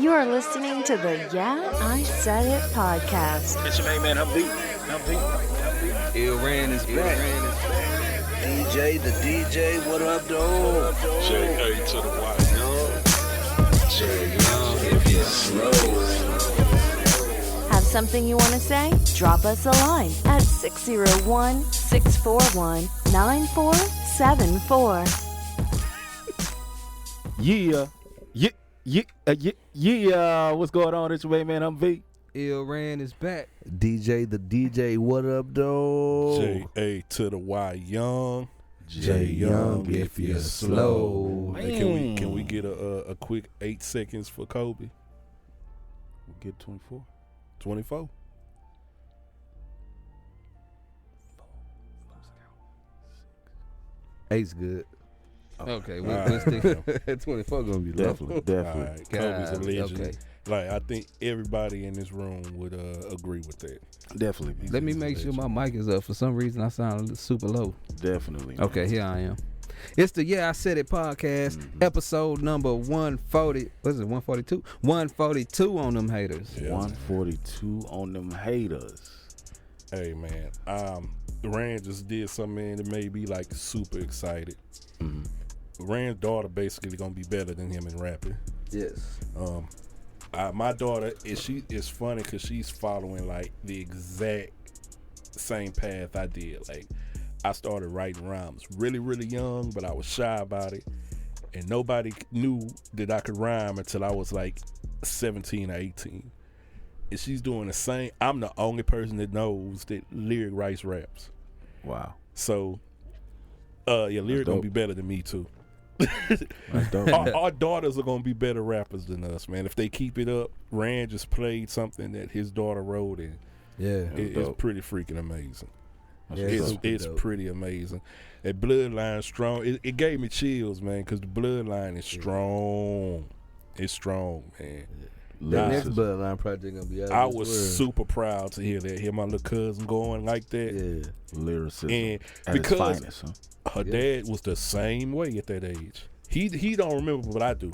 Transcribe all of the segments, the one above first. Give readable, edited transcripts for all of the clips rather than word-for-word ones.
You are listening to the Yeah, I Said It podcast. It's your main man, I'm beat. Ill Ran is back. DJ, the DJ, what up, dog? J.A. to the Y, young. J. Young, if you slow. Have something you want to say? Drop us a line at 601-641-9474. Yeah. What's going on? It's your main man, I'm V. Ill Ran is back. DJ, the DJ, what up, dog? J.A. to the Y, young. J. Young, if you slow. Hey, can we get a quick 8 seconds for Kobe? We'll get 24. 24. Eight's good. Okay, All we'll stick. right. 24 gonna be lovely. Definitely. All right, Kobe's a God, legend. okay. Like, I think everybody in this room would agree with that. Definitely. Let me make sure my mic is up. For some reason, I sound super low. Definitely. Okay, here I am. It's the Yeah, I Said It podcast, episode number 140. What is it, 142? 142 on them haters. Yeah. 142 on them haters. Hey, man. Rand just did something that made me, like, super excited. Rand's daughter basically gonna be better than him in rapping. Yes. My daughter is funny because she's following like the exact same path I did. Like, I started writing rhymes really, really young, but I was shy about it, and nobody knew that I could rhyme until I was like 17 or 18. And she's doing the same. I'm the only person that knows that Lyric writes raps. Wow. So, Lyric gonna dope. be better than me too. That's dope. Our daughters are gonna be better rappers than us, man. If they keep it up. Rand just played something that his daughter wrote, and Yeah. it's dope. pretty freaking amazing. Yeah, It's dope. pretty amazing. That bloodline strong. It gave me chills, man, because the bloodline is strong. It's strong, man. That next Lyricism. Bloodline project gonna be out. I of this was world. super proud to hear that. Hear my little cousin going like that. Yeah. Lyricism. And at its because finest, huh? her dad was the same way at that age. He don't remember what I do.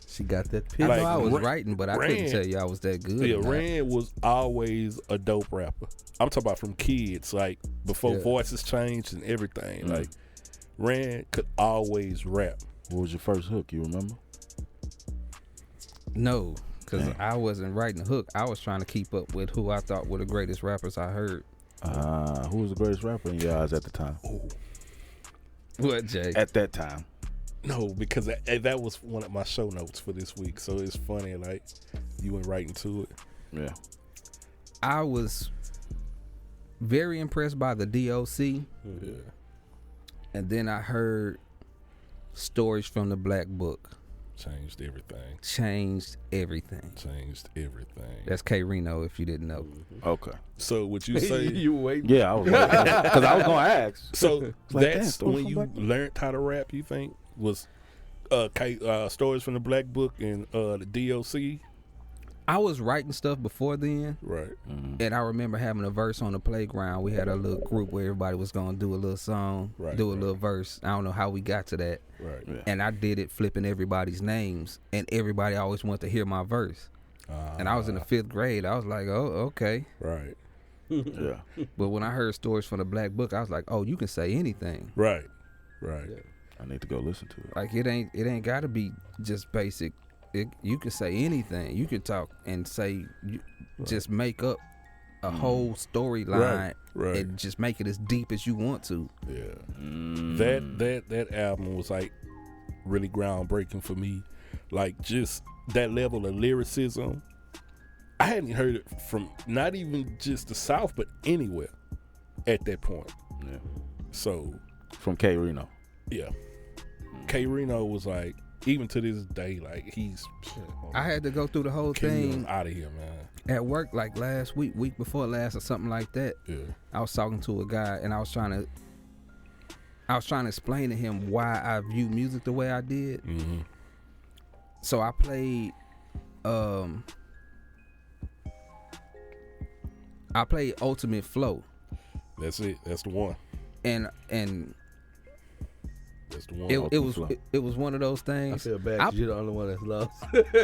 She got that Like, I know I was Rand- writing, but I couldn't Rand- tell you I was that good. Yeah, or not. Rand was always a dope rapper. I'm talking about from kids, like before Yeah. voices changed and everything. Like, Rand could always rap. What was your first hook? You remember? No, because Dang. I wasn't writing the hook. I was trying to keep up with who I thought were the greatest rappers I heard. Who was the greatest rapper in your eyes at the time? What, Jay? At that time. No, because that was one of my show notes for this week. So it's funny, like, you went right into it. Yeah. I was very impressed by the DOC, Yeah. and then I heard Stories from the Black Book. Changed everything. Changed everything. Changed everything. That's K Reno, if you didn't know. Okay. So would you say? wait. Yeah, I was because I was gonna ask. So like, that's damn, when you Stories from Black learned how to rap. You think was Stories from the Black Book and the DOC? I was writing stuff before then, Right. and I remember having a verse on the playground. We had a little group where everybody was going to do a little song, Right, do a right. little verse. I don't know how we got to that. Right. Yeah. And I did it flipping everybody's names, and everybody always wanted to hear my verse. And I was in the 5th grade. I was like, oh, okay. Right. Yeah. But when I heard Stories from the Black Book, I was like, oh, you can say anything. Right. Right. I need to go listen to it. Like it ain't got to be just basic. You can say anything. You can talk and say, just make up a whole storyline Right. and just make it as deep as you want to. Yeah. That album was like really groundbreaking for me. Like, just that level of lyricism. I hadn't heard it from not even just the South, but anywhere at that point. Yeah. So, From K Reno. yeah. K Reno was like, even to this day, like, he's I had to go through the whole thing out of here, man. at work like last week before last or something like that. Yeah. I was talking to a guy and I was trying to explain to him why I view music the way I did. Mm-hmm. So I played Ultimate Flow. That's it. That's the one. And That's the one. It was one of those I things. feel bad 'cause you're the only one that's lost.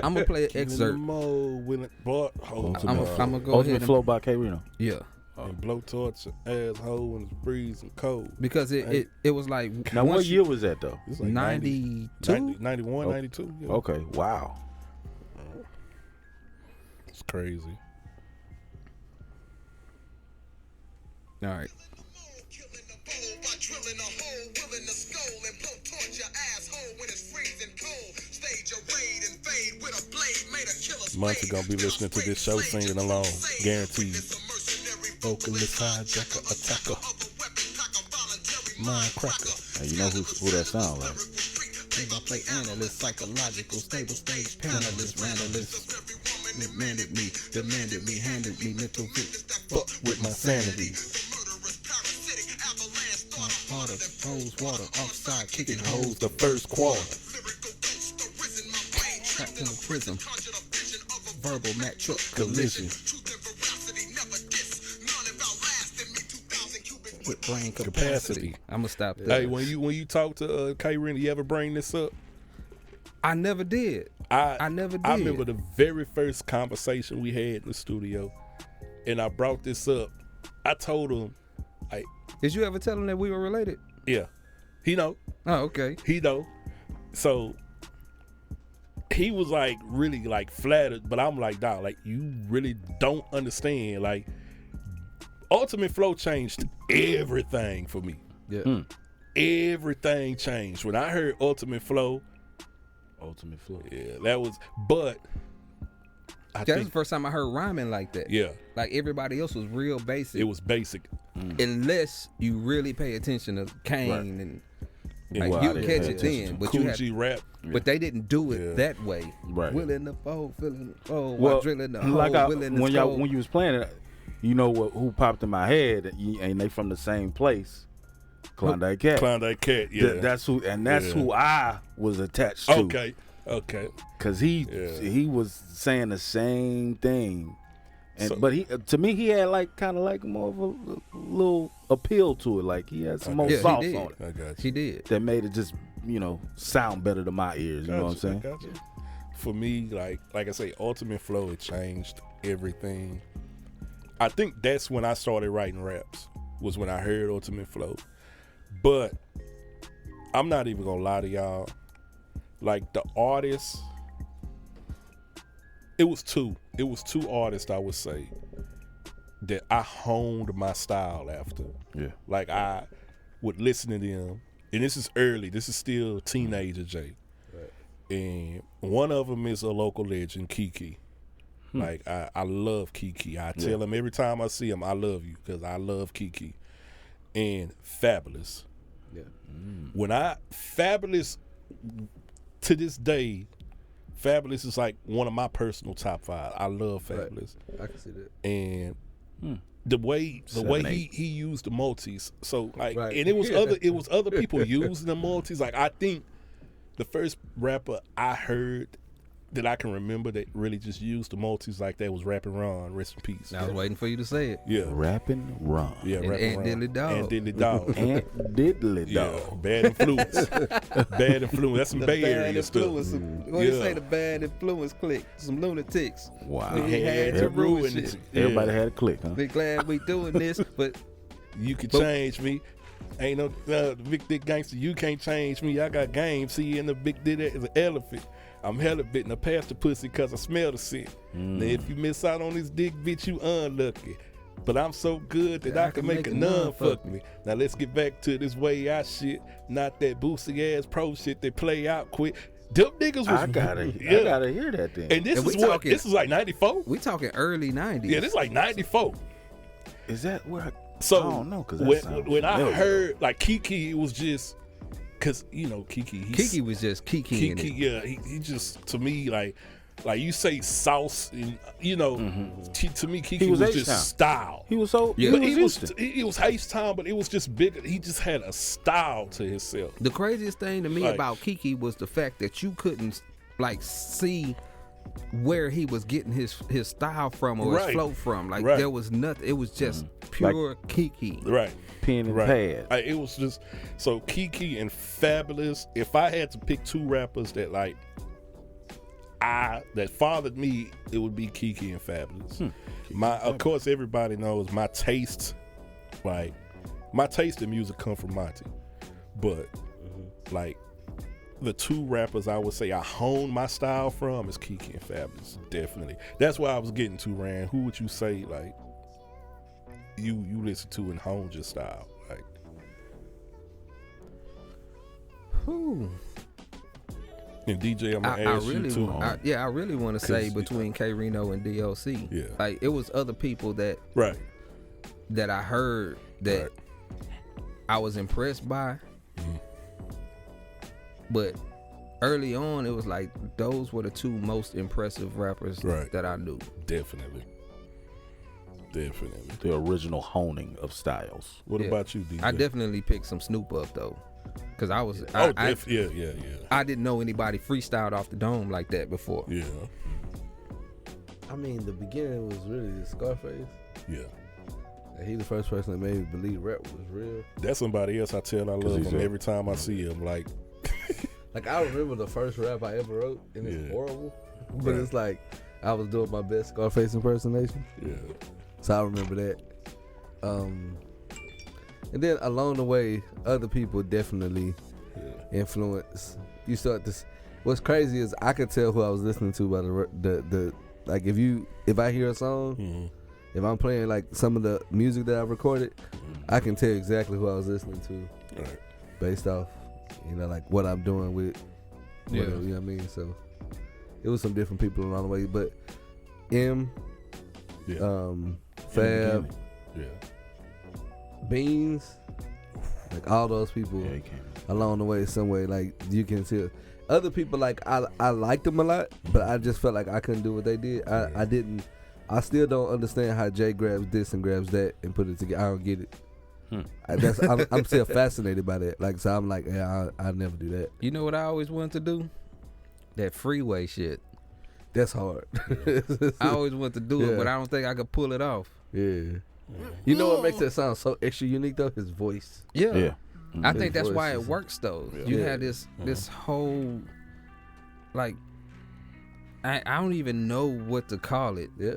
I'm gonna play an Keep in the excerpt. mode when it brought home to I'm me. gonna go Ultimate ahead Flow by K Reno. yeah, And blowtorch your asshole when it's freezing cold. because it was like Now, what once year was that though? It's like 92. 91, 92. Yeah. Okay, wow. It's crazy. All right. Killing the bowl by drilling a hole, willing the skull and blow torch your asshole when it's freezing cold. Stage a raid and fade with a blade made a killer's Months gonna be listening to this show singing along, guaranteed. Vocalist, hijacker, attacker, mind cracker. Now, you know who that sound like? Play analyst, psychological, stable stage panelist, randalist. Demanded me, handed me mental Fuck with my sanity. water, hose water, offside, kicking Holds the first quarter. trapped in the prison. Verbal Mack truck Collision. with brain Capacity. capacity. I'm gonna stop there. Hey, when you talk to K Reno, you ever bring this up? I never did. I never I did. remember the very first conversation we had in the studio, and I brought this up. I told him, like, Did you ever tell him that we were related? yeah, he know. Oh, okay. He know. So he was like really like flattered, but I'm like, dog, like you really don't understand. Like Ultimate Flow changed everything for me. Yeah. Everything changed. When I heard Ultimate Flow, yeah, that was, but I That's the think, first time I heard rhyming like that. yeah, Like everybody else was real basic. it was basic. Unless you really pay attention to Kane and like Well, I you'll didn't catch pay it attention then. to But Cool you had, G rap. but they didn't do it Yeah. that way. Right. Willing the foe, feeling the foe, Well, while drilling the hole, like willing the when skull. you was playing it, you know who popped in my head, and they from the same place, Klondike Cat. Klondike Cat, yeah. That's who, and that's Yeah. who I was attached to. Okay. Cause he Yeah. was saying the same thing, and So- but he to me he had like kind of like more of a little appeal to it. Like he had some more Yeah, he sauce did. on it I got you. He did. that made it just sound better to my ears. You know what I'm saying? Gotcha. For me, like I say, Ultimate Flow, it changed everything. I think that's when I started writing raps, was when I heard Ultimate Flow. But I'm not even gonna lie to y'all. Like the artists, it was two artists I would say that I honed my style after. Yeah. Like I would listen to them, and this is early. This is still teenager Jay. And one of them is a local legend, Kiki. Like I love Kiki. I tell him every time I see him, I love you, because I love Kiki. And Fabulous. Yeah. When Fabulous, to this day, Fabulous is like one of my personal top 5. I love Fabulous. I can see that. And the way 7, he used the multis, so like, Right. and it was other people using the multis. Like I think the first rapper I heard that I can remember that really just used the multis like that was Rappin' Ron. Rest in peace. I was waiting for you to say it. Yeah, Rapping Ron. yeah, And Rappin' Ant Ron. Diddly Dog. And Diddly Dog. Aunt Diddly Yeah, Dog. bad influence. Bad influence. That's some Bay Area stuff. What Yeah. you say? The bad influence click. Some lunatics. Wow. We had to ruin shit. Everybody Yeah. had a click, huh? We glad we doing this, but You can change me. Ain't no big dick gangster. You can't change me. I got game. See you in the big dick is an elephant. I'm hella bitten. I passed the pussy because I smell the shit. Now if you miss out on this dick, bitch, you unlucky. But I'm so good that I can make a nun fuck me. Now let's get back to this way out shit. Not that boosty ass pro shit they play out quick. Them niggas was I gotta hear that then. And this And we is what talking- this is like 94. we talking early 90s. Yeah, this is like 94. Is that where? So I don't know, 'cause that when sounds I familiar. heard like Kiki, it was just because Kiki. Kiki was just Kiki. Kiki, yeah, he just, to me, like you say sauce, and to me Kiki He was was H-Town. just style. He was so. Yeah. He But was Houston. he was H-Town, but it was just bigger. He just had a style to himself. The craziest thing to me Like- about Kiki was the fact that you couldn't like see where he was getting his style from or his Right. flow from. Like Right. there was nothing. It was just pure Kiki. Right. Pen and Right. pad. It was just so Kiki and Fabulous. If I had to pick two rappers that like that fathered me, it would be Kiki and Fabulous. Of course, everybody knows my taste. Like my taste in music come from Monty, but like the two rappers I would say I honed my style from is Kiki and Fabulous. Definitely, that's why I was getting to Rand. Who would you say like you listen to and honed your style? Like Whew. and DJ, I'm gonna I ask really, you too. I really want to say 'Cause- between K Reno and DOC. Yeah. Like it was other people that Right. I heard that Right. I was impressed by. Mm-hmm. But early on, it was like those were the two most impressive rappers Right. that I knew. Definitely. The original honing of styles. What Yeah. about you, DJ? I definitely picked some Snoop up though, because I was Oh, I yeah. I didn't know anybody freestyled off the dome like that before. Yeah. I mean, the beginning was really the Scarface. Yeah. And he the first person that made me believe rap was real. That's somebody else I tell I love he's him a- every time I see him. Like, Like, I remember the first rap I ever wrote, and it's Yeah. horrible. But Right. it's like, I was doing my best Scarface impersonation. yeah. So I remember that. And then along the way, other people definitely influence. You start to. What's crazy is I could tell who I was listening to by the like if I hear a song, Mm-hmm. if I'm playing like some of the music that I recorded, I can tell exactly who I was listening to Right. based off, like what I'm doing with. Yeah. Whatever, you know what I mean? So it was some different people along the way, but M, Yeah. Fab, Yeah. Beans, like all those people Yeah, he came. along the way, some way, like you can see other people. Like I liked them a lot, but I just felt like I couldn't do what they did. I didn't. I still don't understand how Jay grabs this and grabs that and put it together. I don't get it. I'm still fascinated by that. Like, so I'm like, yeah, I never do that. You know what I always wanted to do? That freeway shit. That's hard. I always wanted to do it, Yeah. but I don't think I could pull it off. Yeah. You know what makes that sound so extra unique though? His voice. Yeah. Yeah. I His think that's voice why it is- works though. You Yeah. had this whole like I don't even know what to call it. Yeah.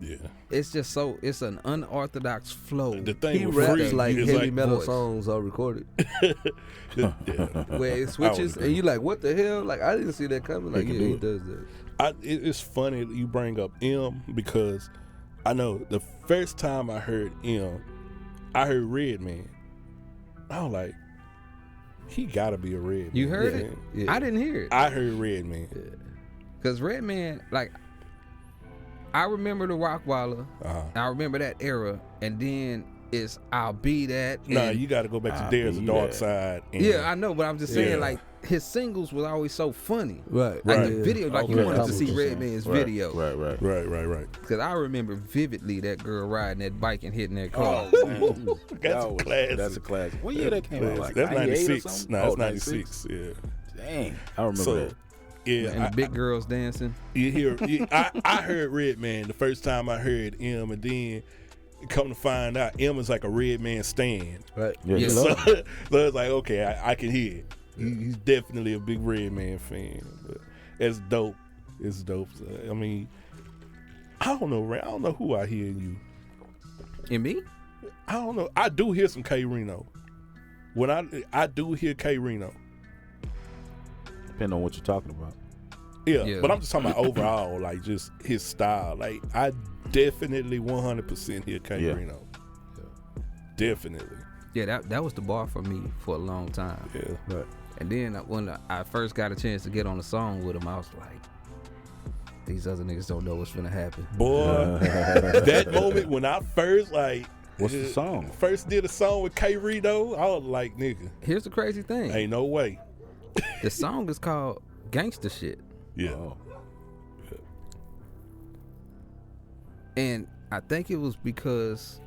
Yeah. It's just so it's an unorthodox flow. The thing He with raps Free like is heavy like metal voice. songs are recorded. yeah. Where it switches agree. and you like, what the hell? Like, I didn't see that coming. Like, can yeah, do he it. does that. It's funny that you bring up M because I know the first time I heard M, I heard Redman. I was like, he gotta be a Redman. You heard it? Yeah. I didn't hear it. I heard Redman. Cause Redman, like I remember the Rockwaller. Uh-huh. I remember that era, and then it's I'll Be That. Nah, and- you got to go back to I There's a Be Dark That. Side. And yeah, I know, but I'm just saying, Yeah. like his singles was always so funny. Right. Like Right. the video, like you Okay. wanted I to was see just Redman's Right, video. Right. Right. Cause I remember vividly that girl riding that bike and hitting that car. Oh, man. That's a classic. That's a classic. What year that came out? Like That's 98 or 96. something? No, Oh, that's 96. Yeah. Dang. I remember So, that. yeah, And the big girls dancing. I heard Redman the first time I heard M, and then come to find out M is like a Redman stan. Right. Yeah, Yeah. he So, loved it. so it's like, okay, I can hear it. He's definitely a big Redman fan. But it's dope. It's dope. So, I mean, I don't know, Ray. I don't know who I hear in you. And me? I don't know. I do hear some K Reno. When I do hear K Reno. Depending on what you're talking about. Yeah, Yeah. but I'm just talking about overall, like just his style. Like I definitely 100% hear K Yeah. Reno. Definitely. Yeah, that was the bar for me for a long time. Yeah. Right. And then when I first got a chance to get on the song with him, I was like, these other niggas don't know what's finna happen. Boy, that moment when I first What's the song? First did a song with K Reno, I was like, nigga, Here's the crazy thing. ain't no way. The song is called Gangsta Shit. Yeah. Oh. And I think it was because,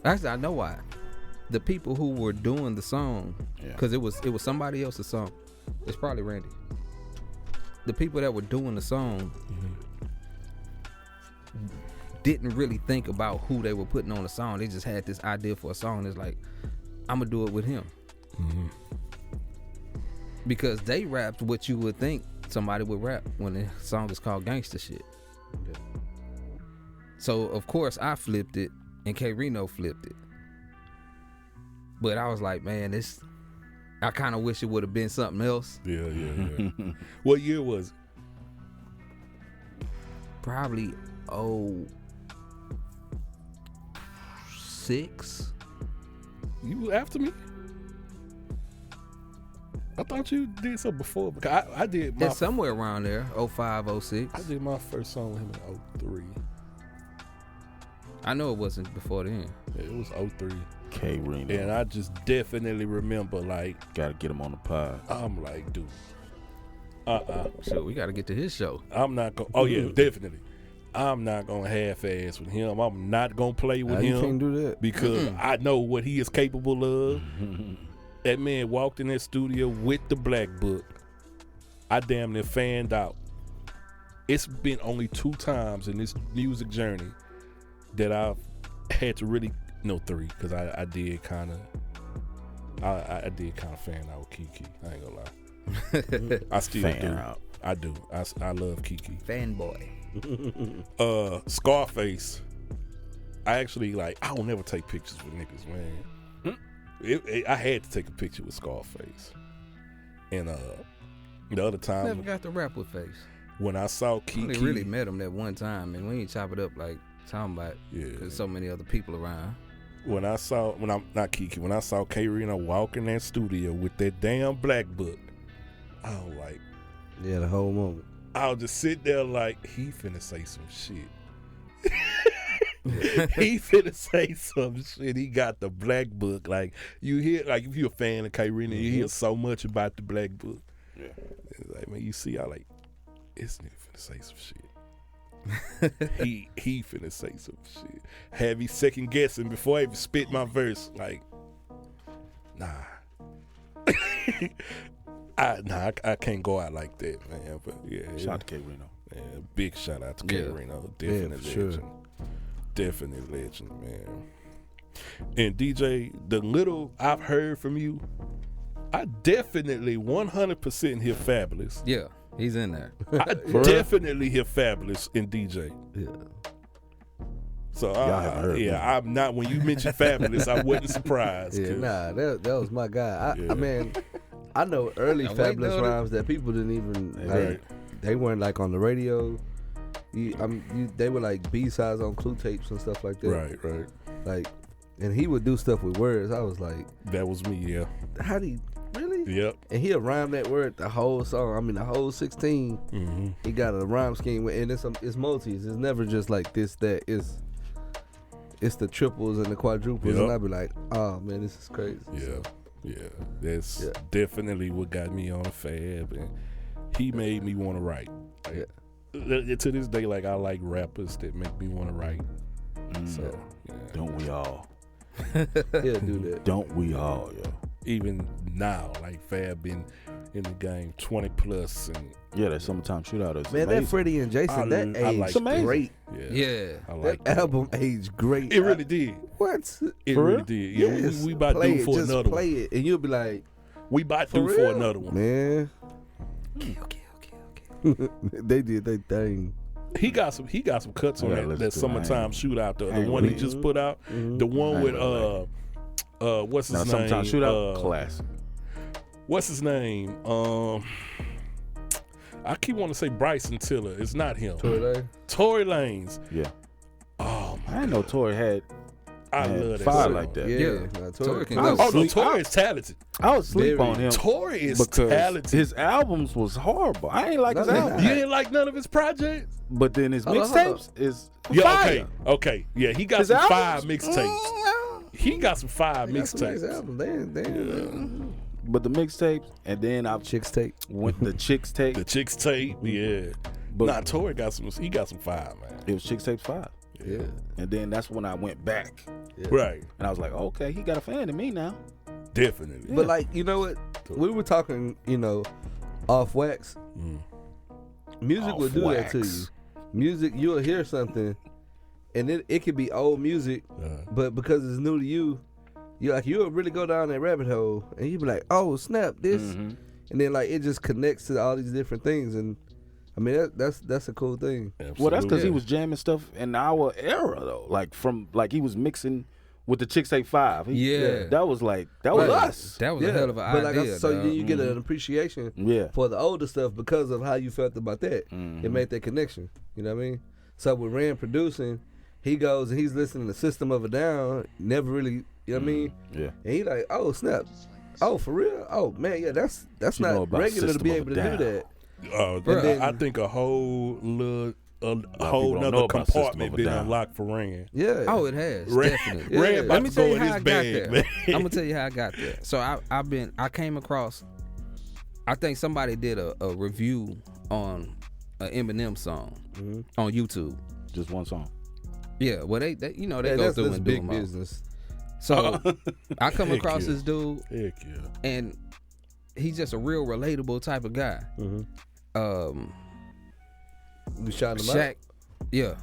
actually I know why. The people who were doing the song, Yeah. because it was somebody else's song. It's probably Randy. the people that were doing the song didn't really think about who they were putting on the song. They just had this idea for a song. It's like, I'm gonna do it with him. Because they rapped what you would think somebody would rap when the song is called Gangsta Shit. So of course I flipped it and K Reno flipped it. But I was like, man, I kind of wish it would have been something else. Yeah. What year was it? Probably 06. You after me? I thought you did something before. Because I did my It's somewhere around there, 05, 06. I did my first song with him in 03. I know it wasn't before then. Yeah, it was 03. K Reno. And I just definitely remember, like, Gotta get him on the pod. I'm like, dude, So we got to get to his show. I'm not going. Oh yeah, definitely. I'm not gonna half-ass with him. I'm not gonna play with You him can't do that. because I know what he is capable of. That man walked in that studio with the black book. I damn near fanned out. It's been only 2 times in this music journey that I've had to really, no 3, because I did kind of, I did kind of fan out with Kiki. I ain't gonna lie. I still Fan do. out. I do. I love Kiki. Fanboy. Scarface. I actually I don't never take pictures with niggas, man. I had to take a picture with Scarface. And the other time Never got to rap with Face. when I saw I Kiki, only really met him that one time, and we ain't chop it up like talking about. Yeah. There's so many other people around. when I saw K Reno walk in that studio with that damn black book, I was like, Yeah, the whole moment. I'll just sit there like, he finna say some shit. He finna say some shit. He got the black book. Like, you hear, like, if you're a fan of K Reno, you hear so much about the black book. Yeah. It's like, man, you see, I like, this nigga finna say some shit. he finna say some shit. Have me second guessing before I even spit my verse. Like, nah. I can't go out like that, man. But yeah, Shout out to K Reno. yeah, big shout out to K Yeah. Reno. Yeah, Definite for sure. legend. Definite legend, man. And DJ, the little I've heard from you, I definitely 100% hear Fabulous. Yeah, he's in there. I definitely hear Fabulous in DJ. Yeah. So haven't heard me. I'm not. When you mentioned Fabulous, I wasn't surprised. Yeah, 'cause- nah, that was my guy. Yeah. I mean, I know early Now, wait, Fabulous no, rhymes that people didn't even Right. they weren't like on the radio. They were like B-sides on clue tapes and stuff like that. Right. Like, and he would do stuff with words. I was like, That was me. Yeah. how do you really? Yep. And he'll rhyme that word the whole song. I mean, the whole 16. Mm-hmm. He got a rhyme scheme with, and it's multis. It's never just like this, that. It's the triples and the quadruples, Yep. and I'd be like, oh man, this is crazy. Yeah. Yeah. That's Yeah. definitely what got me on Fab, and he made me want to write. Like, to this day, like, I like rappers that make me want to write. So yeah. Don't we all? He'll do that. Don't we all, yo? Even now, like, Fab been in the game 20 plus, and Yeah, that summertime shootout is Man, amazing. that Freddie and Jason, that I aged like It's amazing. great. Yeah. I That like that. album aged great. It really did. What? It For really real? did. Yeah, Yes. we about to Play do it, for just another play one. it, and you'll be like, We about to For do for real? another one. man. Okay. They did their thing. He got some cuts on Yeah, that let's that do it. summertime shootout though. I The ain't one he really- just put out. The one I with ain't really what's his Now, name? summertime shootout, classic. What's his name? I keep wanting to say Bryson Tiller. It's not him. Tory Lanez. Yeah. Oh I my! didn't know Tory had. I Man, love that fire song. like that. Yeah, Yeah. nah, Tory can I go. was Oh no, Sleep- Tory is talented. I was sleep Very. on him Tory is because talented. his albums was horrible. I ain't like his No, they albums, You didn't like none of his projects? but then his Hold on, mixtapes is Yeah, fire. okay. Yeah, he got His some albums? fire mixtapes. He got some fire That's a nice mixtapes. album. They But the mixtapes, and then I Chicks tape. went the Chicks tape. The Chicks tape, yeah. But Nah, Tory got some. He got some fire, man. it was Chicks tape 5. Yeah. And then that's when I went back, Right, and I was like, okay, he got a fan in me now. definitely. But like, you know what? We were talking, off wax. Music Off will do that to you. wax. Music, you'll hear something, and it could be old music, but because it's new to you, you'll really go down that rabbit hole, and you be like, oh snap, this, and then like it just connects to all these different things, and I mean that's a cool thing. Well, that's because he Absolutely. was jamming stuff in our era though, like he was mixing with the Chicks 85. Yeah. that was Right. us. That was a hell of an but like idea. so dog. you get an appreciation Yeah. for the older stuff because of how you felt about that. It made that connection. You know what I mean? So with Rand producing, he goes and he's listening to System of a Down, never really, you know what I mean? Yeah. And he like, oh snap, oh for real, oh man, yeah, that's You know not about regular to System be of a able to do Down. that. Bruh, I think a whole little, a whole people don't know nother about System compartment of a been Down. unlocked for Rand. Yeah. Oh, it has Red- definitely. Red Yeah. about Let me to tell go you in how his I got bag, there. man. I'm gonna tell you how I got there. So I came across. I think somebody did a review on an Eminem song on YouTube. Just one song. Yeah, well they you know they Yeah, go that's through and do big them all. business. So I come Heck across yeah. this dude, Heck yeah. and he's just a real relatable type of guy. You shouting him Shaq, yeah,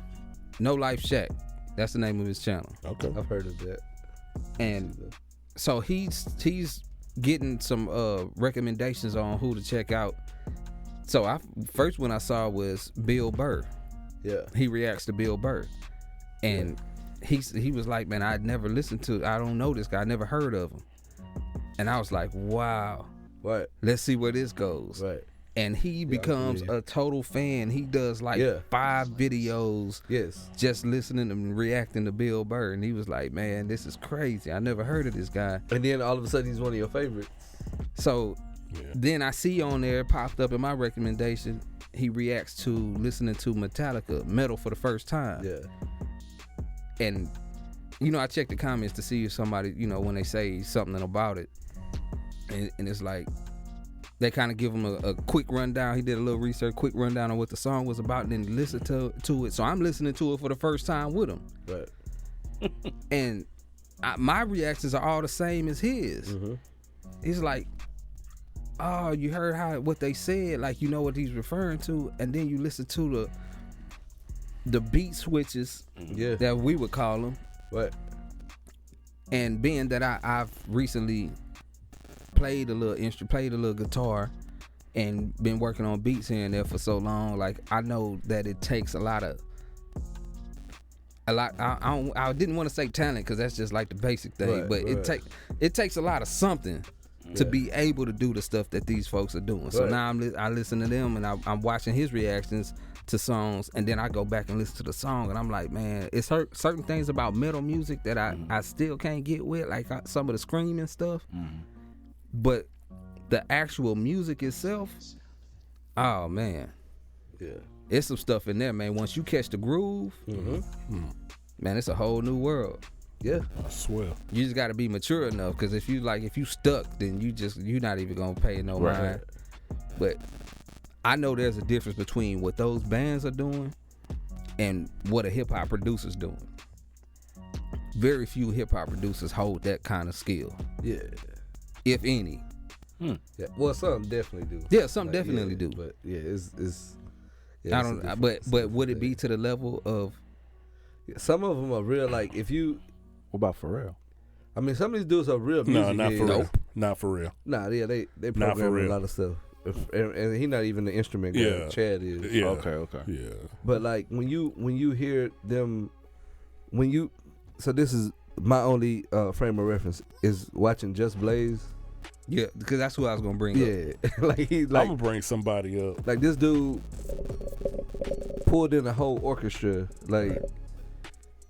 No Life Shaq. That's the name of his channel. Okay. out? I've heard of that. And so he's getting some recommendations on who to check out. So first one I saw was Bill Burr. Yeah. He reacts to Bill Burr, and he was like, man, I'd never listened to, I don't know this guy, I never heard of him. And I was like, wow, Right. let's see where this goes. Right. And he becomes yeah. a total fan. He does like 5 videos Yes. just listening and reacting to Bill Burr. And he was like, man, this is crazy. I never heard of this guy. And then all of a sudden he's one of your favorites. So then I see on there, popped up in my recommendation, he reacts to listening to Metallica, Metal for the first time. Yeah. And, you know, I check the comments to see if somebody, you know, when they say something about it. And it's like, they kind of give him a quick rundown. He did a little research, quick rundown on what the song was about, and then listen to it. So I'm listening to it for the first time with him. Right. And my reactions are all the same as his. He's like, oh, you heard what they said, like you know what he's referring to, and then you listen to the beat switches Yeah. that we would call them. Right. And being that I've recently played a little guitar and been working on beats here and there for so long, like I know that it takes a lot. I didn't want to say talent because that's just like the basic thing, Right, but right. it takes a lot of something to be able to do the stuff that these folks are doing. So Right. now I listen to them and I'm watching his reactions to songs, and then I go back and listen to the song, and I'm like, man, it's certain things about metal music that I still can't get with, like some of the screaming stuff. But the actual music itself, oh man, Yeah. it's some stuff in there, man. Once you catch the groove, man, it's a whole new world. Yeah. I swear. You just got to be mature enough, because if you stuck, then you're not even gonna pay no mind. But I know there's a difference between what those bands are doing and what a hip hop producer's doing. Very few hip hop producers hold that kind of skill, Yeah. if any. Yeah. Well, some definitely do. Yeah, some Like, definitely yeah, do. But yeah, it's I it's a don't. different- But it's a would it different be thing. to the level of? Yeah, some of them are real. Like if you, What about Pharrell? I mean, some of these dudes are real music. No, not for heads. real. Not for real. Nah, yeah, they Not for program a real. lot of stuff, and he not even the instrument guy. Yeah. Chad is. Yeah. Okay. Yeah. But like when you hear them, so this is my only frame of reference is watching Just Blaze. Yeah, because that's who I was gonna bring up. Yeah, like he's I'm like gonna bring somebody up. like this dude pulled in a whole orchestra like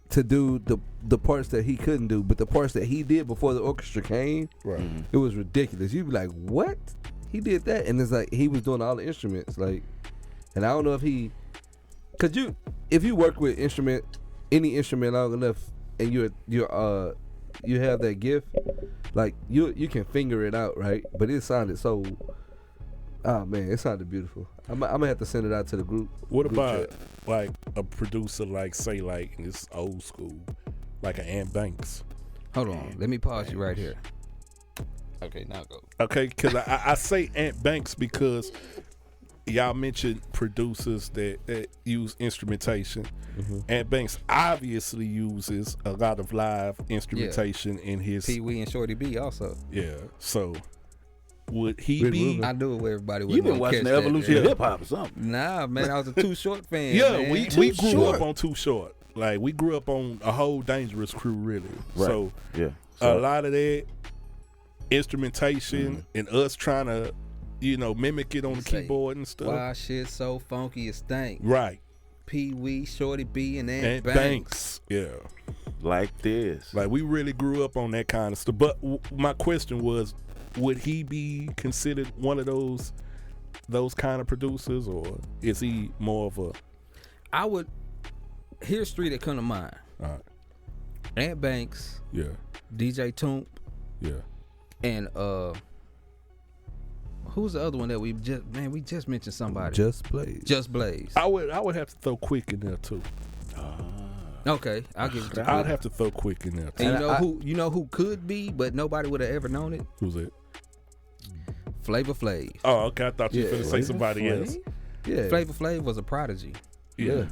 to do the parts that he couldn't do, but the parts that he did before the orchestra came, Right. it was ridiculous. You'd be like, what? He did that, and it's like he was doing all the instruments, like, and I don't know if if you work with any instrument long enough, and you have that gift, like you can figure it out, right? But it sounded so, oh man, it sounded beautiful. I'm gonna have to send it out to the group. What group about chat. like a producer like say like and this is old school, like an Ant Banks? Hold on, let me pause you right here. Okay, now go. Okay, because I say Ant Banks because y'all mentioned producers that use instrumentation. Ant Banks obviously uses a lot of live instrumentation in his. Pee Wee and Shorty B also. Yeah. So would he Rick be? Rubin. I knew it where everybody was. You been watching the evolution of hip hop or something? Nah, man, I was a Too Short fan. Yeah, man. we grew up on Too Short. Like we grew up on a whole Dangerous Crew, really. Right. So Yeah. a lot of that instrumentation and us trying to, mimic it on the Say, keyboard and stuff. Why shit so funky it stank? Right. Pee Wee, Shorty B, and Ant And Banks. Banks. Yeah. Like this. Like we really grew up on that kind of stuff. But my question was, would he be considered one of those kind of producers, or is he more of a? I would. Here's three that come to mind: Ant Banks, Yeah. DJ Toomp, Yeah. and who's the other one that we just mentioned somebody? Just Blaze. Just Blaze. I would have to throw Quick in there too. Okay, I'll give it to I'd Quick. have to throw Quick in there too. And you know who could be, but nobody would have ever known it? Who's it? Flavor Flav. Oh, okay. I thought you were Yeah. going to say somebody else. Yeah. Flavor Flav was a prodigy. Yeah.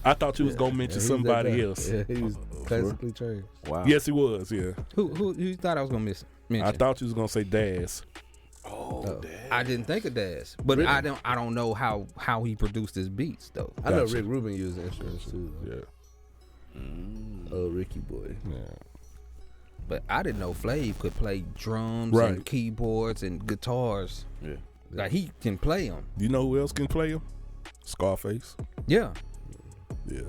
I thought you was going to mention He was somebody that guy. else. Yeah, he was classically trained. Wow. Yes, he was. Yeah. Who you thought I was gonna mention? I thought you was going to say Daz. I didn't think of Daz, but I don't know how he produced his beats though. I know Gotcha. Rick Rubin used instruments too. Though. Yeah. Oh, Ricky boy. Yeah. But I didn't know Flav could play drums Right. and keyboards and guitars. Yeah. Like he can play them. You know who else can play him? Scarface. Yeah. Yeah.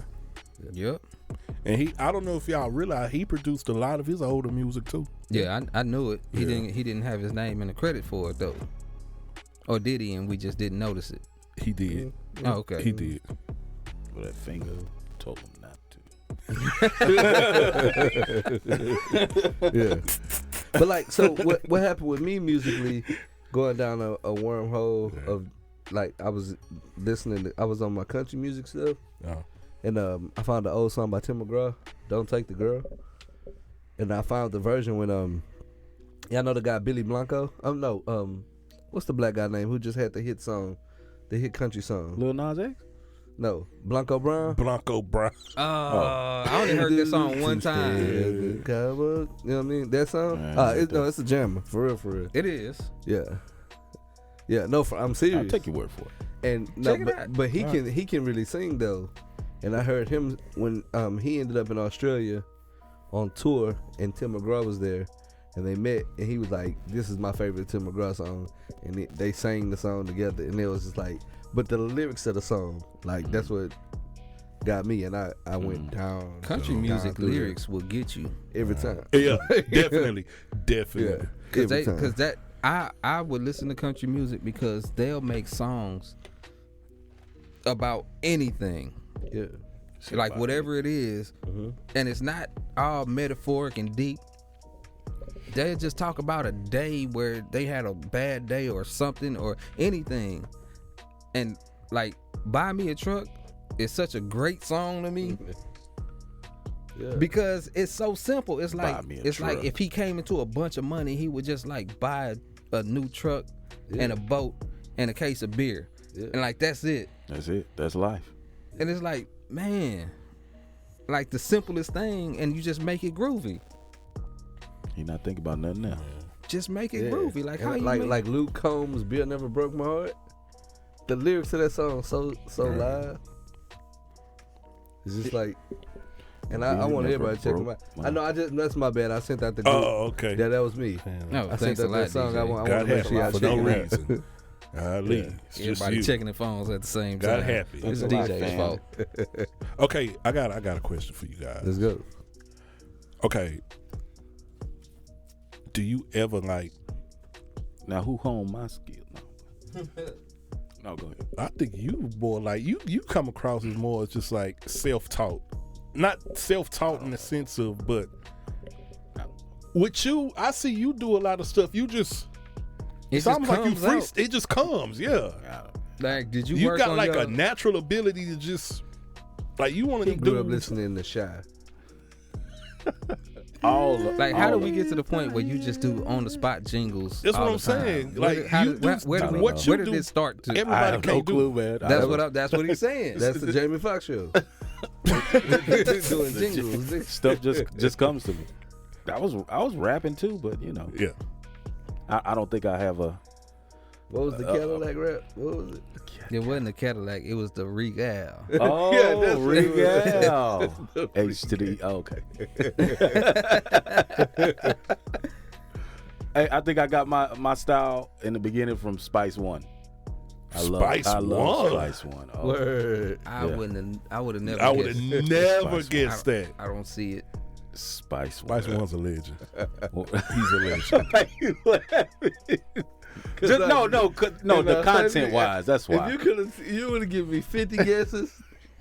Yep. And I don't know if y'all realize he produced a lot of his older music too. Yeah, I knew it. He Yeah. didn't have his name in the credit for it though. Or did he? And we just didn't notice it. He did. Oh, okay. He did. Well, that finger told him not to. Yeah. But like, so what happened with me musically, going down a wormhole of like I was listening. I was on my country music stuff, and I found an old song by Tim McGraw, "Don't Take the Girl," and I found the version when y'all know the guy Billy Blanco. What's the black guy name who just had the hit song, the hit country song? Lil Nas X? No, Blanco Brown. Blanco Brown. I only heard that song one time. You know what I mean? That song? It's a jammer. For real. It is. Yeah. Yeah, no, I'm serious. I'll take your word for it. And no, Check it out. but he can really sing though. And I heard him when he ended up in Australia on tour, and Tim McGraw was there, and they met, and he was like, "This is my favorite Tim McGraw song," and they sang the song together, and it was just like, but the lyrics of the song, like that's what got me, and I went down. Country down music through lyrics will get you. it every time. Yeah, definitely. Yeah, every time. Cause that I would listen to country music because they'll make songs about anything. Yeah. Like whatever it is, and it's not all metaphoric and deep. They just talk about a day where they had a bad day or something or anything, and like "Buy Me a Truck" is such a great song to me Yeah. because it's so simple. It's Buy like me a it's like truck. if he came into a bunch of money, he would just like buy a new truck and a boat and a case of beer, and like that's it. That's it. That's life. And it's like, man, like the simplest thing, and you just make it groovy. He not thinking about nothing else. Just make it Yeah. groovy. Like how And you like make like Luke Combs' "Bill Never Broke My Heart." The lyrics to that song so live. It's just like, and I Bill want Never everybody to check them Broke out. My I know that's my bad. I sent out the group. Oh, okay. Yeah, that was me. No, I thanks sent a out lot, that song. I DJ. want God to make happy sure y'all for check no it out. reason. Ali, it's just Everybody you. checking their phones at the same God time. happy. It's the Thanks a lot, DJ's fam. fault. Okay, I got a question for you guys. Let's go. Okay. Do you ever like? Now who honed my skill? No, go ahead. I think you more like you come across as more as just like self-taught. Not self-taught in the sense of, but with you, I see you do a lot of stuff. You just It it's just almost like you comes free. out. It just comes, yeah. Like, did you You work got on like your, a natural ability to just like you want He to grew up do. listening to Shy. all Like, how do we get to the point where you just do on the spot jingles? That's all what I'm the time? saying. Where- Like, how you did- do where did we- what you where did do, it start to? I everybody have no can't do. clue, man. That's what he's saying. That's the Jamie Foxx show. Doing jingles. stuff just comes to me. I was rapping too, but you know, Yeah. I don't think I have a. What was the Cadillac rap? What was it? It wasn't the Cadillac. It was the Regal. Oh, that's what it was. Regal. H to the. Oh, okay. Hey, I think I got my style in the beginning from Spice One. I love One? Spice One. Oh. Word. I would have never. I would have never Spice guessed that. I don't see it. Spice One. Spice One's a legend. Well, He's a legend. no, the content wise, that's If why. you would have given me 50 guesses.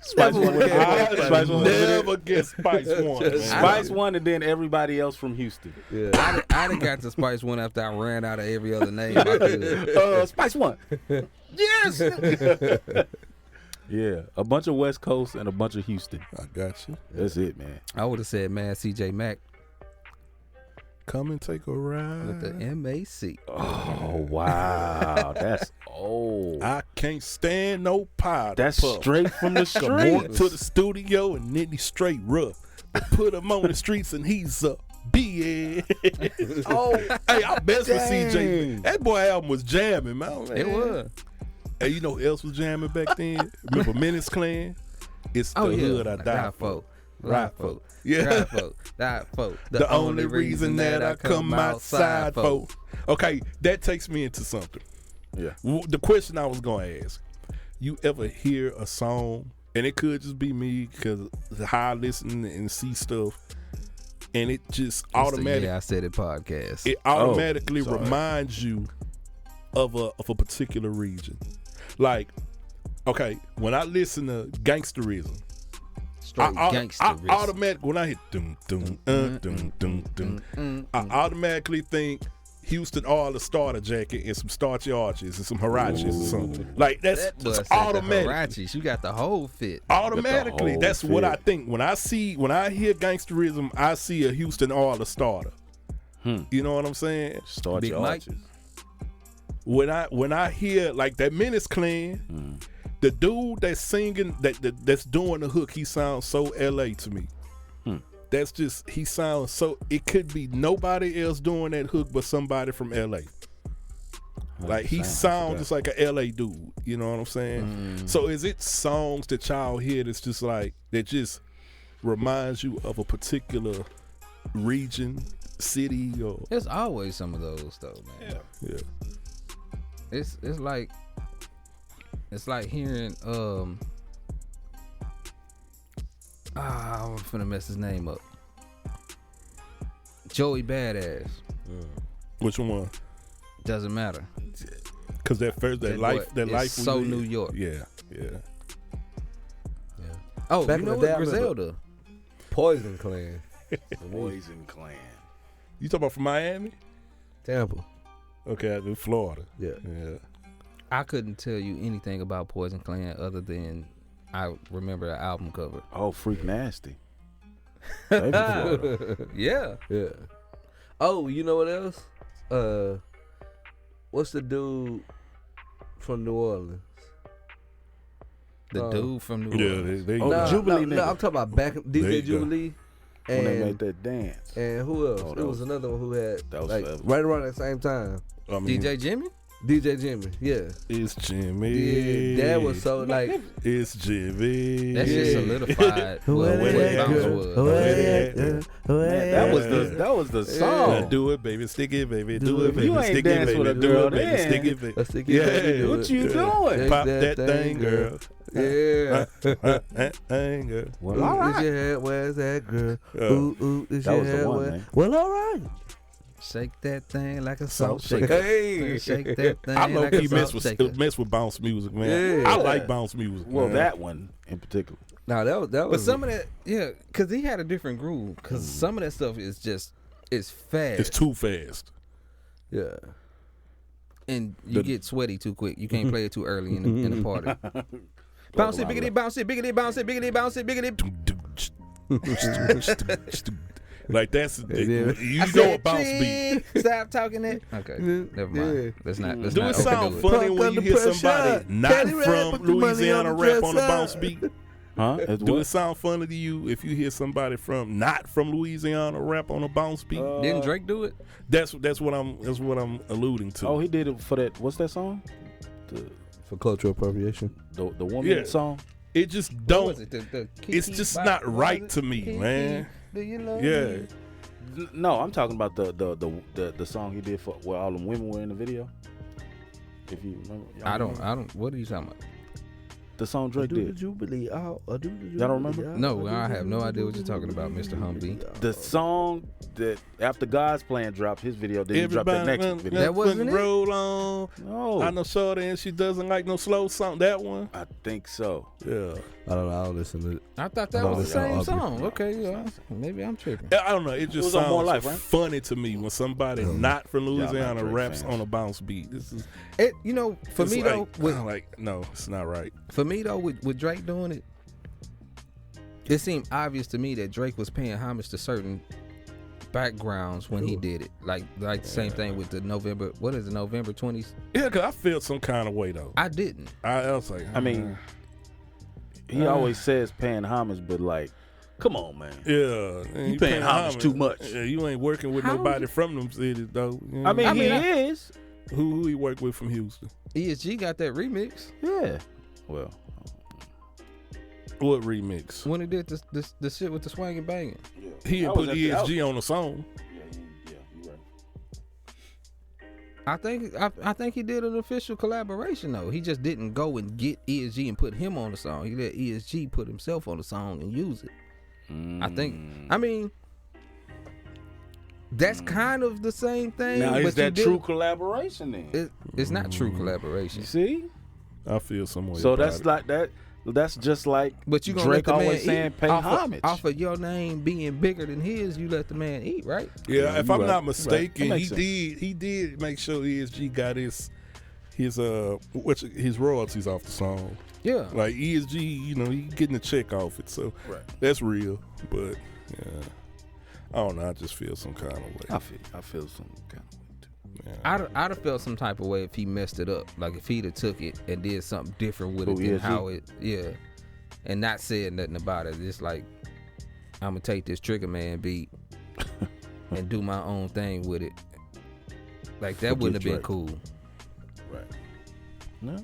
Spice One. I never guessed Spice One. man. Spice One, and then everybody else from Houston. Yeah. I done got to Spice One after I ran out of every other name I could. Spice One. Yes. Yeah, a bunch of West Coast and a bunch of Houston. I got you. That's it, man. I would have said, man, CJ Mack Come and take a ride. with the MAC. Oh wow, that's old. I can't stand no powder That's puff. straight from the Come on street. to the studio and Nitty straight rough. But put him on the streets and he's a BA. Oh, Hey, I best for Dang. CJ. That boy album was jamming, man. It was. Hey, you know who else was jamming back then? Remember Menace Clan? It's the hood I die for. Ride for. Yeah. Ride for. Die for. The only reason that I come outside for. Okay, that takes me into something. yeah. The question I was going to ask, you ever hear a song, and it could just be me because how I listen and see stuff, and it just automatically Yeah, I said it podcast. it automatically sorry. reminds you of a particular region. Like, okay, when I listen to Gangsterism, Straight I gangster. automatically when I hit dum dum dum dum dum, I automatically think Houston all the starter jacket and some starchy arches and some huaraches or something. Like that's That just was automatic. Huaraches. You got the whole fit. Automatically, whole that's what fit. I think. When I hear Gangsterism, I see a Houston all the starter. You know what I'm saying? Start Big your Mike. arches. When I hear like that Menace Clan, the dude that's singing that's doing the hook, he sounds so LA to me. That's just he sounds so. It could be nobody else doing that hook but somebody from LA. Like he sounds just like a LA dude. You know what I'm saying? So is it songs that y'all hear that's just like that just reminds you of a particular region, city, or There's always some of those though, man. yeah. It's like hearing I'm finna mess his name up. Joey Badass. Which one? Doesn't matter. Because that That life boy is we so live- New York. Yeah. Oh, Back you in know the day, what I remember- Griselda? Poison Clan. Poison Clan. You talking about from Miami? Tampa. Okay, in Florida. Yeah. Yeah. I couldn't tell you anything about Poison Clan other than I remember the album cover. Oh, Freak Nasty. Maybe Florida. Yeah. Yeah. Oh, you know what else? What's the dude from New Orleans? The dude from New Yeah, Orleans. they Oh, No, Jubilee no, nigga. I'm talking about back There DJ you go. Jubilee. When they And, made that dance. and who else? Oh, it that was was- another one who had that was like forever. right around the same time. I mean, DJ Jimmy? DJ Jimmy. Yeah. It's Jimmy. Yeah, that was so like It's Jimmy. That shit solidified Who what had that bounce girl? was. Who had Yeah. that girl? Man, that was the song. Do it, baby. Stick it, baby. Do Do it, it, baby. You ain't Stick it, dance baby. with a Do girl it, baby. then. Stick it, baby. Let's stick it, Yeah. baby. What you doing? Shake Pop that thing, girl. Yeah. That thing, girl. Well, Ooh, all is right. your head? Where's that girl? Yeah. Ooh, is That your was the head? one, where? man. Well, all right. Shake that thing like a salt Salt shaker. Hey. Shake that thing I know like a he salt shaker. mess with bounce music, man. Yeah. I like bounce music. Well, man. that one in particular. Now that was But some of that, yeah, because he had a different groove. Because some of that stuff is just, it's fast. it's too fast. yeah. and you get sweaty too quick. You can't play it too early in the party. Bounce it, biggity, bounce it, biggity, bounce it, biggity, bounce it, biggity. Like that's Yeah. you I know said, a bounce beat. Stop talking that. Okay, never mind. Yeah. Let's not. Let's Do not it sound overdo funny Punk when you under hear pressure. somebody not Teddy Red, from put the money Louisiana on the rap on the dresser. bounce beat? Huh? It's Do what? it sound funny to you if you hear somebody from not from Louisiana rap on a bounce beat? Didn't Drake do it? That's what I'm alluding to. Oh, he did it for that. What's that song? For cultural appropriation. The woman Yeah. song. It just What don't. was it? The It's Kiki just Bop- not what was right it? to me, Kiki, man. Do you love Yeah. me? No, I'm talking about the song he did for where all them women were in the video. If you remember, y'all I remember? don't. What are you talking about? The song Drake Do the did. Jubilee out. Y'all don't remember? No, I have no idea what you're talking about, Mr. Humvee. The song that after God's Plan dropped his video, then he dropped that next video. That wasn't it? Roll on. No, I know Shorty and she doesn't like no slow song. That one. I think so. Yeah. I don't know. I don't listen to it. I thought that No, was the it's same not song. Okay, yeah. Maybe I'm tripping. I don't know. It just was on More sounds Life, right? funny to me when somebody not from not Louisiana Drake raps fans. on a bounce beat. This is It, you know, for it's me like, though, with, like no, it's not right. with Drake doing it, it seemed obvious to me that Drake was paying homage to certain backgrounds when he did it. Like the same thing with the November. What is it? November 20s. Yeah, cause I felt some kind of way though. I didn't. I was like, I mean, he always says paying homage, but like, come on, man. yeah, man, You paying homage too much. Yeah, you ain't working with How nobody you- from them cities though. You know? I mean, he I- is. who he work with from Houston? ESG got that remix Yeah. Well, What remix? when he did the shit with the swinging banging. He had I put was at the- ESG on the song. yeah, you're right. I think he did an official collaboration though. He just didn't go and get ESG and put him on the song. He let ESG put himself on the song and use it. I think. I mean, that's kind of the same thing. Now, but is you that did- true collaboration then? It's not true collaboration. You see? I feel some way. So about that's it. like that. That's just like But you gonna Drake let the man always saying eat pay off homage. of your name being bigger than his. You let the man eat, right? Yeah, if you I'm right. not That mistaken, makes he did make sure ESG got his royalties off the song. Yeah. Like ESG, you know, he getting a check off it, so that's real. But yeah, I don't know. I just feel some kind of way. I feel some kind of way too. I'd have felt some type of way if he messed it up. Like if he'd have took it and did something different with it Who, than ESG? how it, and not said nothing about it. Just like I'm gonna take this Trigger Man beat and do my own thing with it. Like that wouldn't have been Drake. cool. No,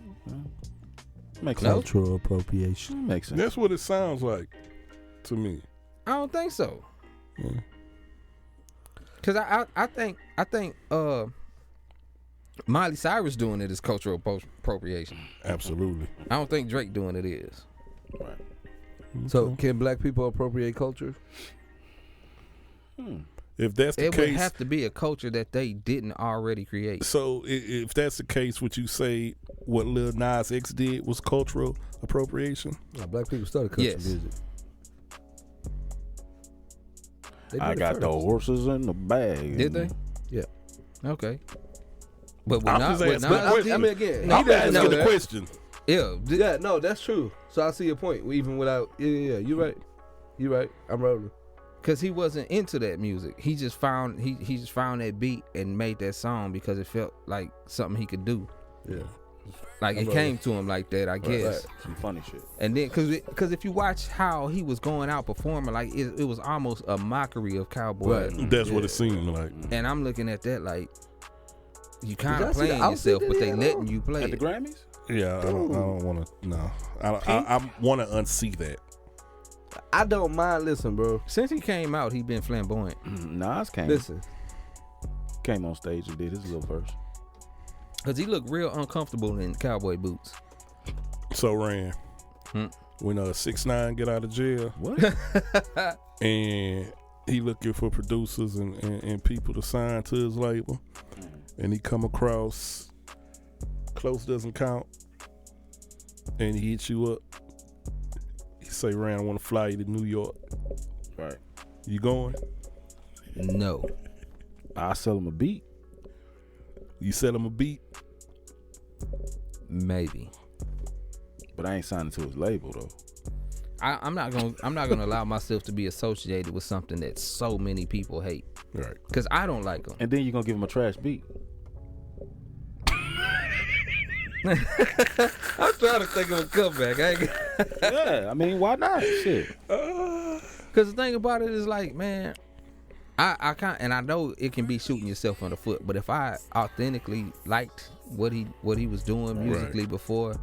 makes No? sense. Cultural appropriation. Makes sense. That's what it sounds like to me. I don't think so. Yeah. Cause I think Miley Cyrus doing it is cultural appropriation. Absolutely. I don't think Drake doing it is. So can black people appropriate culture? If that's the It would case, have to be a culture that they didn't already create. so if that's the case, would you say what Lil Nas X did was cultural appropriation? Black people started country Yes. music. They did I it got the first. horses in the bag. Did they? Yeah. Okay. But I'm when just when asking Nas the I question. mean, again, No, I'm he asking doesn't know the that. question. yeah, no, that's true. So I see your point. Even without, yeah, you're right. You're right. I'm rolling. Cause he wasn't into that music. He just found he just found that beat and made that song because it felt like something he could do. Yeah. Like it Right. came to him like that, I guess. Some funny shit. And then cause if you watch how he was going out performing, like it was almost a mockery of cowboy. Right. That's what it seemed like. And I'm looking at that like you kind Did of y'all see the playing outfit yourself, that but he they had letting on? you play At the it. Grammys? Yeah, I don't want to. No, I want to unsee that. I don't mind. Listen, bro. Since he came out, he been flamboyant. Nas came Listen. on stage and did his little verse. Cause he looked real uncomfortable in cowboy boots. So Ran, Hmm. when 6ix9ine get out of jail What? and he looking for producers and people to sign to his label, and he come across Close Doesn't Count, and he hits you up. He say, Ran, I want to fly you to New York. Right. You going? No. I sell him a beat. You sell him a beat? Maybe. But I ain't signing to his label though. I'm not gonna allow myself to be associated with something that so many people hate. Right. Because I don't like them. And then you're gonna give him a trash beat. I'm trying to think of a comeback. Yeah, I mean, why not? Shit. Because the thing about it is like, man, I can't, and I know it can be shooting yourself in the foot. But if I authentically liked what he was doing musically before,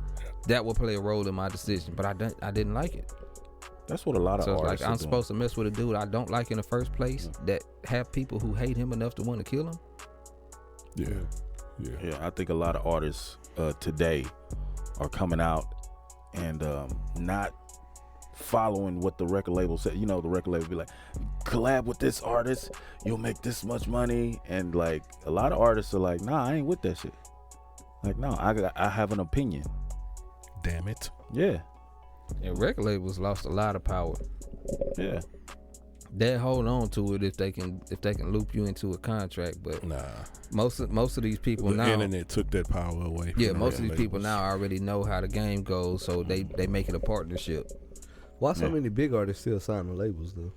that would play a role in my decision. But I didn't like it. That's what a lot of So it's artists like I'm are doing. supposed to mess with a dude I don't like in the first place that have people who hate him enough to want to kill him. Yeah. Yeah, I think a lot of artists today are coming out and not following what the record label said. You know, the record label be like, collab with this artist, you'll make this much money. And like a lot of artists are like, nah, I ain't with that shit. Like, no, I have an opinion. Damn it. Yeah, And record labels lost a lot of power. yeah. They hold on to it if they can loop you into a contract. But Nah. most of these people The now, internet took that power away. yeah, from most of the these people labels. now already know how the game goes, so they make it a partnership. Why so many big artists still signing labels though?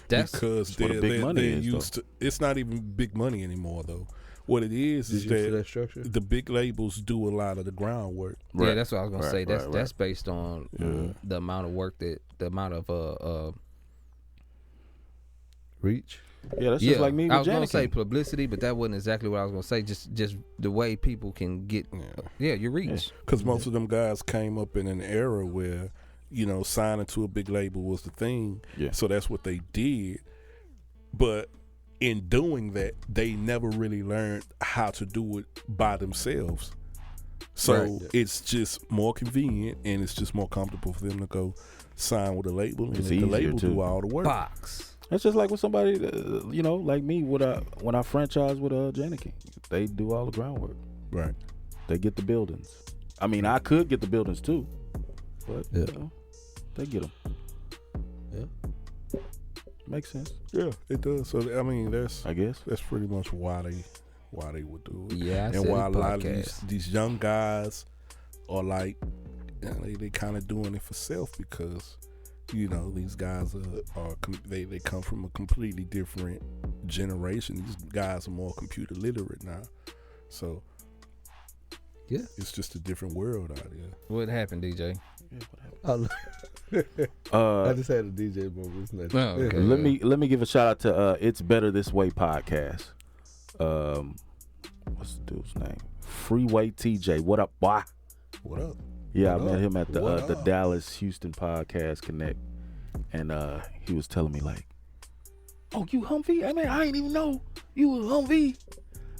That's Because what the big money they're is, used to. It's not even big money anymore, though. What it is Did you see that structure? the big labels do a lot of the groundwork. yeah, that's what I was gonna Right, say. That's right. that's based on the amount of work the amount of Reach. Yeah, that's just like me with I was gonna Janet say King. publicity, but that wasn't exactly what I was gonna say. Just the way people can get, your reach. Because most of them guys came up in an era where, signing to a big label was the thing. Yeah. So that's what they did. But in doing that, they never really learned how to do it by themselves. So Right. it's just more convenient and it's just more comfortable for them to go sign with a label and It's let the easier, label too. do all the work. Box. That's just like with somebody, like me. When I franchise with Janet King, they do all the groundwork. Right. They get the buildings. I mean, I could get the buildings too, but Yeah. they get them. Yeah. Makes sense, Yeah, it does. So I mean, I guess. that's pretty much why they would do it. Yeah, I and said why a lot of podcast. these young guys are like, they kind of doing it for self because these guys they come from a completely different generation. These guys are more computer literate now, so Yeah. it's just a different world out there. What happened, DJ? I just had a DJ moment. It's nothing. Oh, okay. Let me give a shout out to It's Better This Way podcast. What's the dude's name? Freeway TJ. What up, boy? What up? Yeah, What I met up? him at the What the up? Dallas Houston Podcast Connect, and he was telling me like, "Oh, you Humvee? I mean, I ain't even know you was Humvee.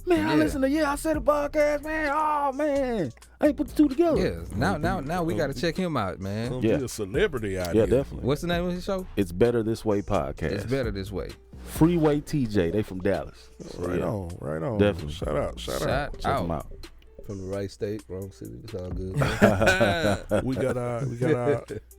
Man, I Yeah. listen to I said a podcast, man. Oh man, I ain't put the two together. Yeah. Now we got to check him out, man. Gonna Yeah. be a celebrity out Yeah, here. definitely. What's the name of his show? It's Better This Way podcast. It's better this way. Freeway TJ. They from Dallas. So, Right yeah. on, right on. Definitely. Shout out. Shout Check them out. From the right state, wrong city. It's all good. We got our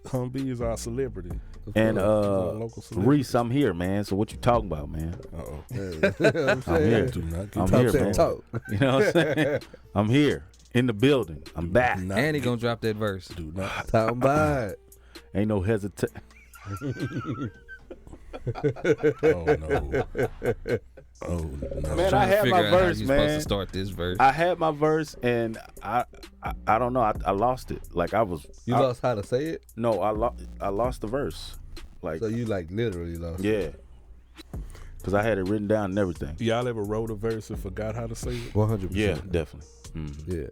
Humvee is our celebrity. And local celebrity. Reese, I'm here, man. So what you talking about, man? Uh-oh. I'm I'm here. Do not get I'm Talk here, that man. talk. You know what I'm saying? I'm here in the building. I'm back. not And he get- gonna drop that verse. do not. Talking about it. Ain't no hesitation. Oh no. Oh no. Man, I Trying to had figure my out how verse, you supposed man. to start this verse. I had my verse and I don't know. I lost it. Like I was. You lost how to say it, No, I lost the verse. Like so you like literally lost. yeah, because I had it written down and everything. Y'all ever wrote a verse and forgot how to say it? 100%. Yeah, definitely. Mhm. Yeah.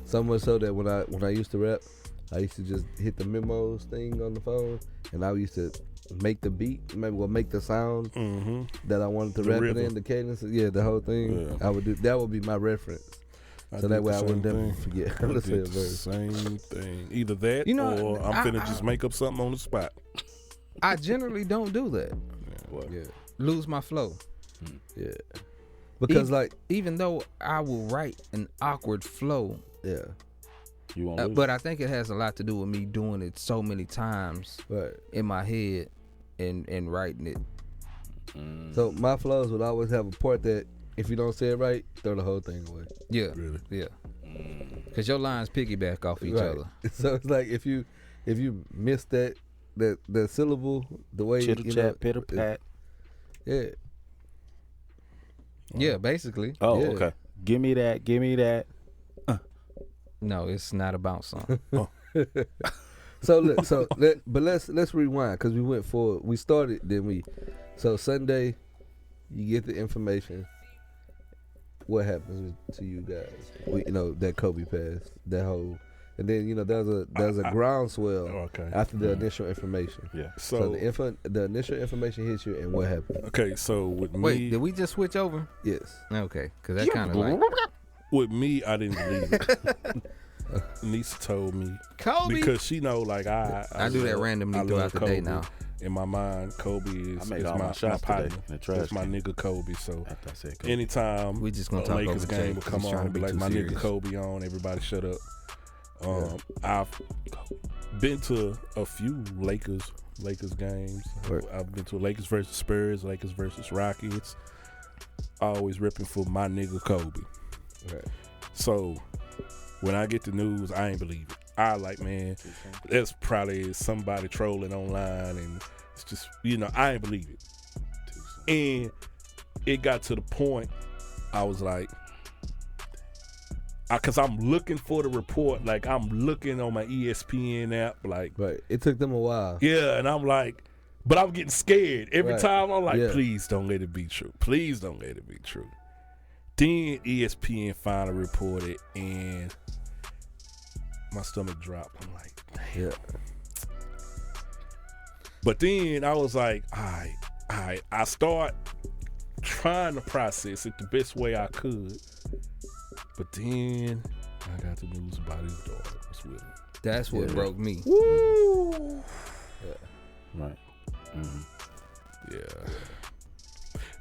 So much so that when I used to rap, I used to just hit the memos thing on the phone, and I used to make the beat, make the sound Mm-hmm. that I wanted to The rap it rhythm. in, the cadence. Yeah, the whole thing. Yeah. I would do that. Would be my reference. So that way I would never forget how to say a the verse. same thing. Either that You know, or I'm finna just make up something on the spot. I generally don't do that. Yeah, Lose my flow. yeah. Because Even though I will write an awkward flow, yeah, You won't lose. but I think it has a lot to do with me doing it so many times right. in my head and writing it. So my flows would always have a part that if you don't say it right, throw the whole thing away. Yeah, Really? yeah. Cause your lines piggyback off each Right. other. So it's like if you if you miss that syllable, the way Chitter you chat, know, pitter pat. yeah, Yeah, basically. Oh, Yeah. okay. Give me that. Give me that. No, it's not a bounce song. So look, but let's rewind because we went forward. We started, then we. So Sunday, you get the information. What happens to you guys? You know that Kobe passed. That whole, and then you know there's a groundswell Okay. after the initial information. Yeah. So the initial information hits you, and what happened? Okay, so with Wait, me, did we just switch over? Yes. Okay, because that kind of like with me, I didn't believe it. Nisa told me Kobe. because she know like I do that love- randomly I throughout love the day Kobe. now. In my mind, Kobe is, I made is all my my shots partner. today in the trash It's my can. nigga Kobe. So After I said Kobe. anytime We just gonna a talk Lakers over Jay game will 'cause come he's trying on, to be be like too my serious. nigga Kobe on. Everybody shut up. I've been to a few Lakers games. Right. I've been to Lakers versus Spurs, Lakers versus Rockets. Always ripping for my nigga Kobe. Right. So when I get the news, I ain't believe it. I like, man, that's probably somebody trolling online, and it's just, you know, I ain't believe it. And it got to the point I was like, because I'm looking for the report, like I'm looking on my ESPN app, like, Right. It took them a while. yeah, and I'm like, but I'm getting scared every Right. time. I'm like, Yeah. please don't let it be true. Please don't let it be true. Then ESPN finally reported, and my stomach dropped. I'm like, damn. Yeah. But then I was like, all right. I start trying to process it the best way I could. But then I got the news about his daughter was with him. That's what Yeah. broke me. Right. Yeah.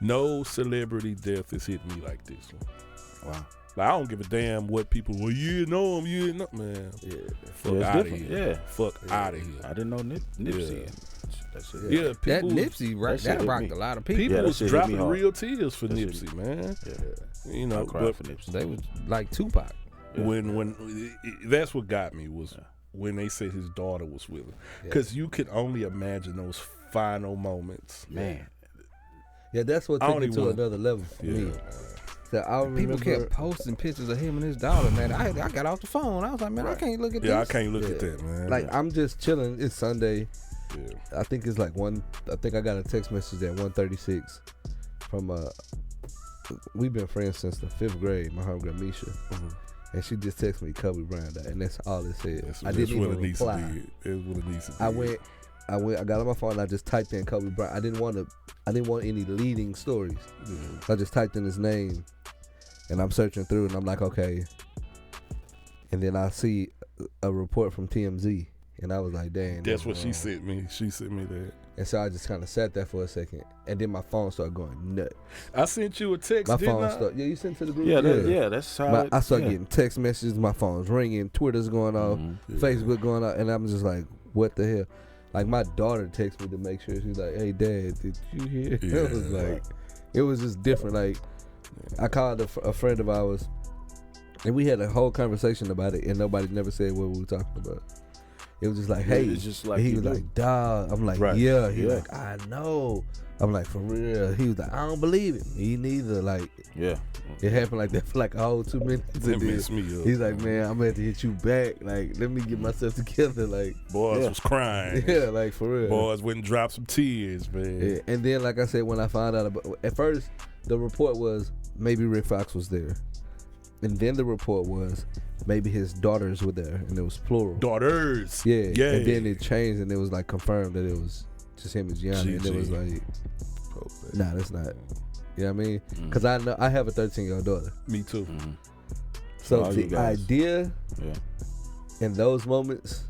No celebrity death has hit me like this one. Wow. Like, I don't give a damn what people, well, you know him, you know, man. Yeah. Fuck Yeah, it's out of different. here. Yeah. Fuck out of I here. didn't know Nipsey. Yeah. That's it. Yeah, That people, Nipsey, right? that shit That hit rocked me. a lot of people. people Yeah, that was shit hit me dropping hard. real tears for That shit- Nipsey, man. Yeah. You know, I'm crying but for Nipsey. They was like Tupac. Yeah. when that's what got me was when they said his daughter was with him, because you could only imagine those final moments. Man. Yeah, that's what I took don't it even to wanna- another level for me. Yeah. So I remember, People kept posting pictures of him and his daughter, man. I got off the phone. I was like, man, I can't look at Yeah, I this. can't look at Yeah. that, man. like I'm just chilling. It's Sunday. yeah. I think it's like I think I got a text message at 1:36 from we've been friends since the 5th grade. My homegirl Misha, and she just texted me Kobe Bryant died, and that's all it said. That's, I that's didn't what even Anissa reply. did. That's what Anissa did. I got on my phone and I just typed in Kobe Bryant. I didn't want any leading stories. So I just typed in his name, and I'm searching through, and I'm like, okay. And then I see a report from TMZ, and I was like, dang. That's what she sent me. She sent me that. And so I just kind of sat there for a second, and then my phone started going nuts. I sent you a text. My didn't phone I? started. Yeah, you sent to the group. Yeah, that's how I started yeah. getting text messages. My phone's ringing. Twitter's going off. Mm-hmm. Facebook going off, and I'm just like, what the hell? Like my daughter texted me to make sure. She's like, hey Dad, did you hear? Yeah. It was like, it was just different. Like I called a friend of ours, and we had a whole conversation about it, and nobody never said what we were talking about. It was just like, hey, it's just like and he you was do. like, dog. I'm like, Right. yeah. He Yeah. like, I know. I'm like, for real. He was like, I don't believe it. Me neither. Like, Yeah. it happened like that for like a whole 2 minutes. It and then messed me up. He's like, man, I'm gonna have to hit you back. Like, let me get myself together. Like, Boys Yeah. was crying. yeah, like for real. Boys went and dropped some tears, man. Yeah. And then, like I said, when I found out about, at first, the report was maybe Rick Fox was there, and then the report was maybe his daughters were there, and it was plural. Daughters. Yeah. Yeah. And then it changed, and it was like confirmed that it was just him and Gianna, and it was GG. like, nah, that's not. You know what I mean? Because I know I have a 13-year-old daughter. Me too. So all you the guys. idea Yeah. in those moments,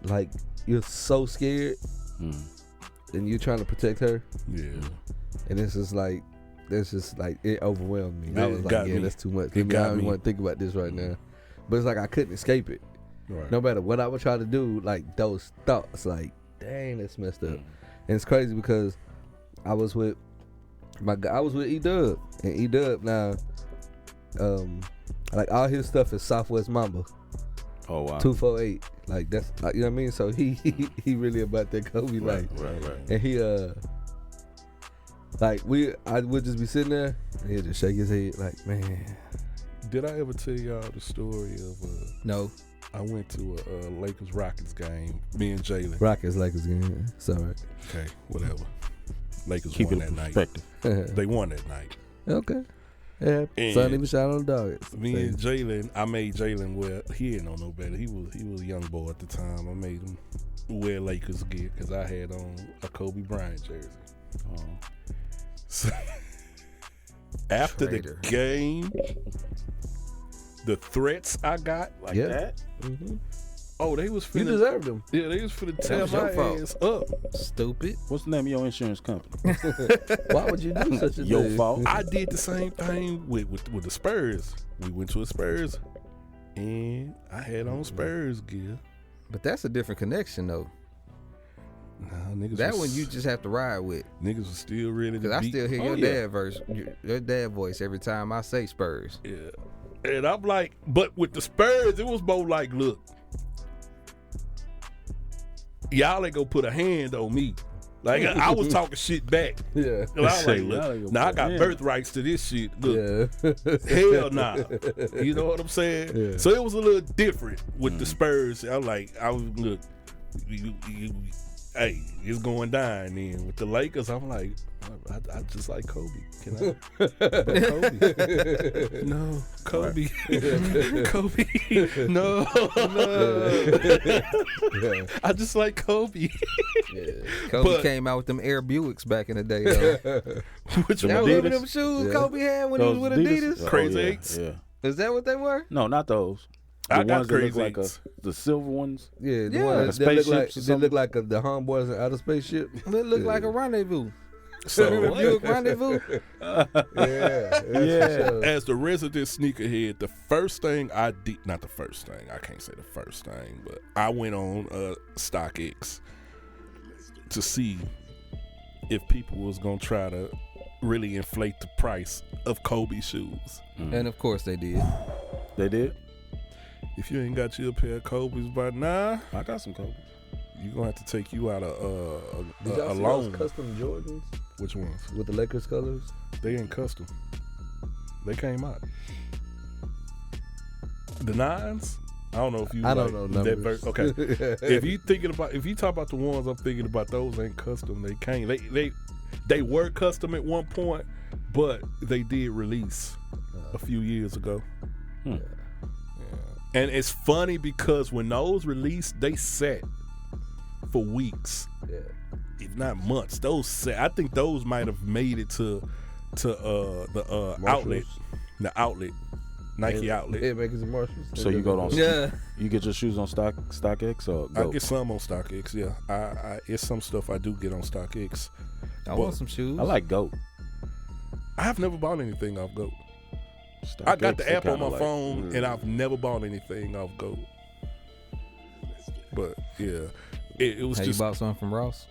like you're so scared, and you're trying to protect her, Yeah. and it's just like it overwhelmed me. I It was like, got yeah, me. that's too much. It I got don't me. want to think about this right now. But it's like I couldn't escape it. Right. No matter what I would try to do, like those thoughts, like, dang, that's messed up. And it's crazy because I was with E-Dub, and E-Dub now, like all his stuff is Southwest Mamba. Oh wow. 248. Like that's like, you know what I mean. So he really about that Kobe life. Right. And he like I would just be sitting there and he'd just shake his head like, man. Did I ever tell y'all the story of No. I went to a Lakers Rockets game, me and Jalen. Rockets Lakers game. It's all right. Okay, whatever. Lakers Keep won it that in night. perspective. They won that night. Okay. Yeah. And Son even shot on the dog. Me and Jalen, I made Jalen wear. He didn't know no better. He was a young boy at the time. I made him wear Lakers gear because I had on a Kobe Bryant jersey. Oh. So after Traitor. the game, the threats I got, Like Yeah. that? Mm-hmm. oh, they was You finna. deserved them. Yeah, they was finna tear was your my fault. ass up. Stupid. What's the name of your insurance company? Why would you do such a Your thing? fault. I did the same thing with the Spurs. We went to a Spurs, and I had on Spurs gear. But that's a different connection though. Nah, niggas. That was, one you just have to ride with. niggas was still ready to Cause I beat. still hear Oh, your yeah. dad your dad voice every time I say Spurs. Yeah. And I'm like, but with the Spurs, it was more like, look, y'all ain't gonna put a hand on me. Like I was talking shit back. Yeah. And I was like, Y'all ain't look, gonna now I put a got hand. birthrights to this shit. Look, Yeah. hell nah. You know what I'm saying? Yeah. So it was a little different with the Spurs. I was look, you, hey, it's going down. Then with the Lakers, I'm like, I just like Kobe. Can I? But Kobe. No, Kobe. Kobe. No. I just like Kobe. Kobe But- came out with them Air Buicks back in the day though. Which Them Y'all one? remember Adidas? them shoes Yeah. Kobe had when he was with Adidas? Oh, Crazy yeah, Eights? Yeah. Is that what they were? No, not those. The I got ones that look Crazy like Eights. the silver ones. Yeah, the Yeah. one Like a that look like spaceship or they look like the homeboys in outer spaceship. It looked like a rendezvous. So Remember Buick rendezvous? Yeah. as the resident sneakerhead, the first thing I did, not the first thing, I can't say the first thing, but I went on StockX to see if people was going to try to really inflate the price of Kobe shoes. And of course they did. They did. If you ain't got you a pair of Kobe's by now, I got some Kobe. you're going to have to take you out Did a y'all see loan. those custom Jordans Which ones? with the Lakers colors? They ain't custom. They came out. The nines? I don't know if you I don't like know that numbers. Okay. if you talk about the ones I'm thinking about, those ain't custom. They came. They were custom at one point, but they did release a few years ago. Hmm. Yeah. And it's funny because when those released, they sat for weeks, Yeah. if not months. Those sat. I think those might have made it to the outlet, Nike outlet. Yeah, make it some Marshalls. So you go on. Yeah. You get your shoes on StockX or I Go? get some on StockX. Yeah, I it's some stuff I do get on StockX. I want some shoes. I like Goat. I've never bought anything off Goat. StockX, I got the they app on kinda my like- phone, and I've never bought anything off Goat. But yeah, it was Have you just bought something from Ross?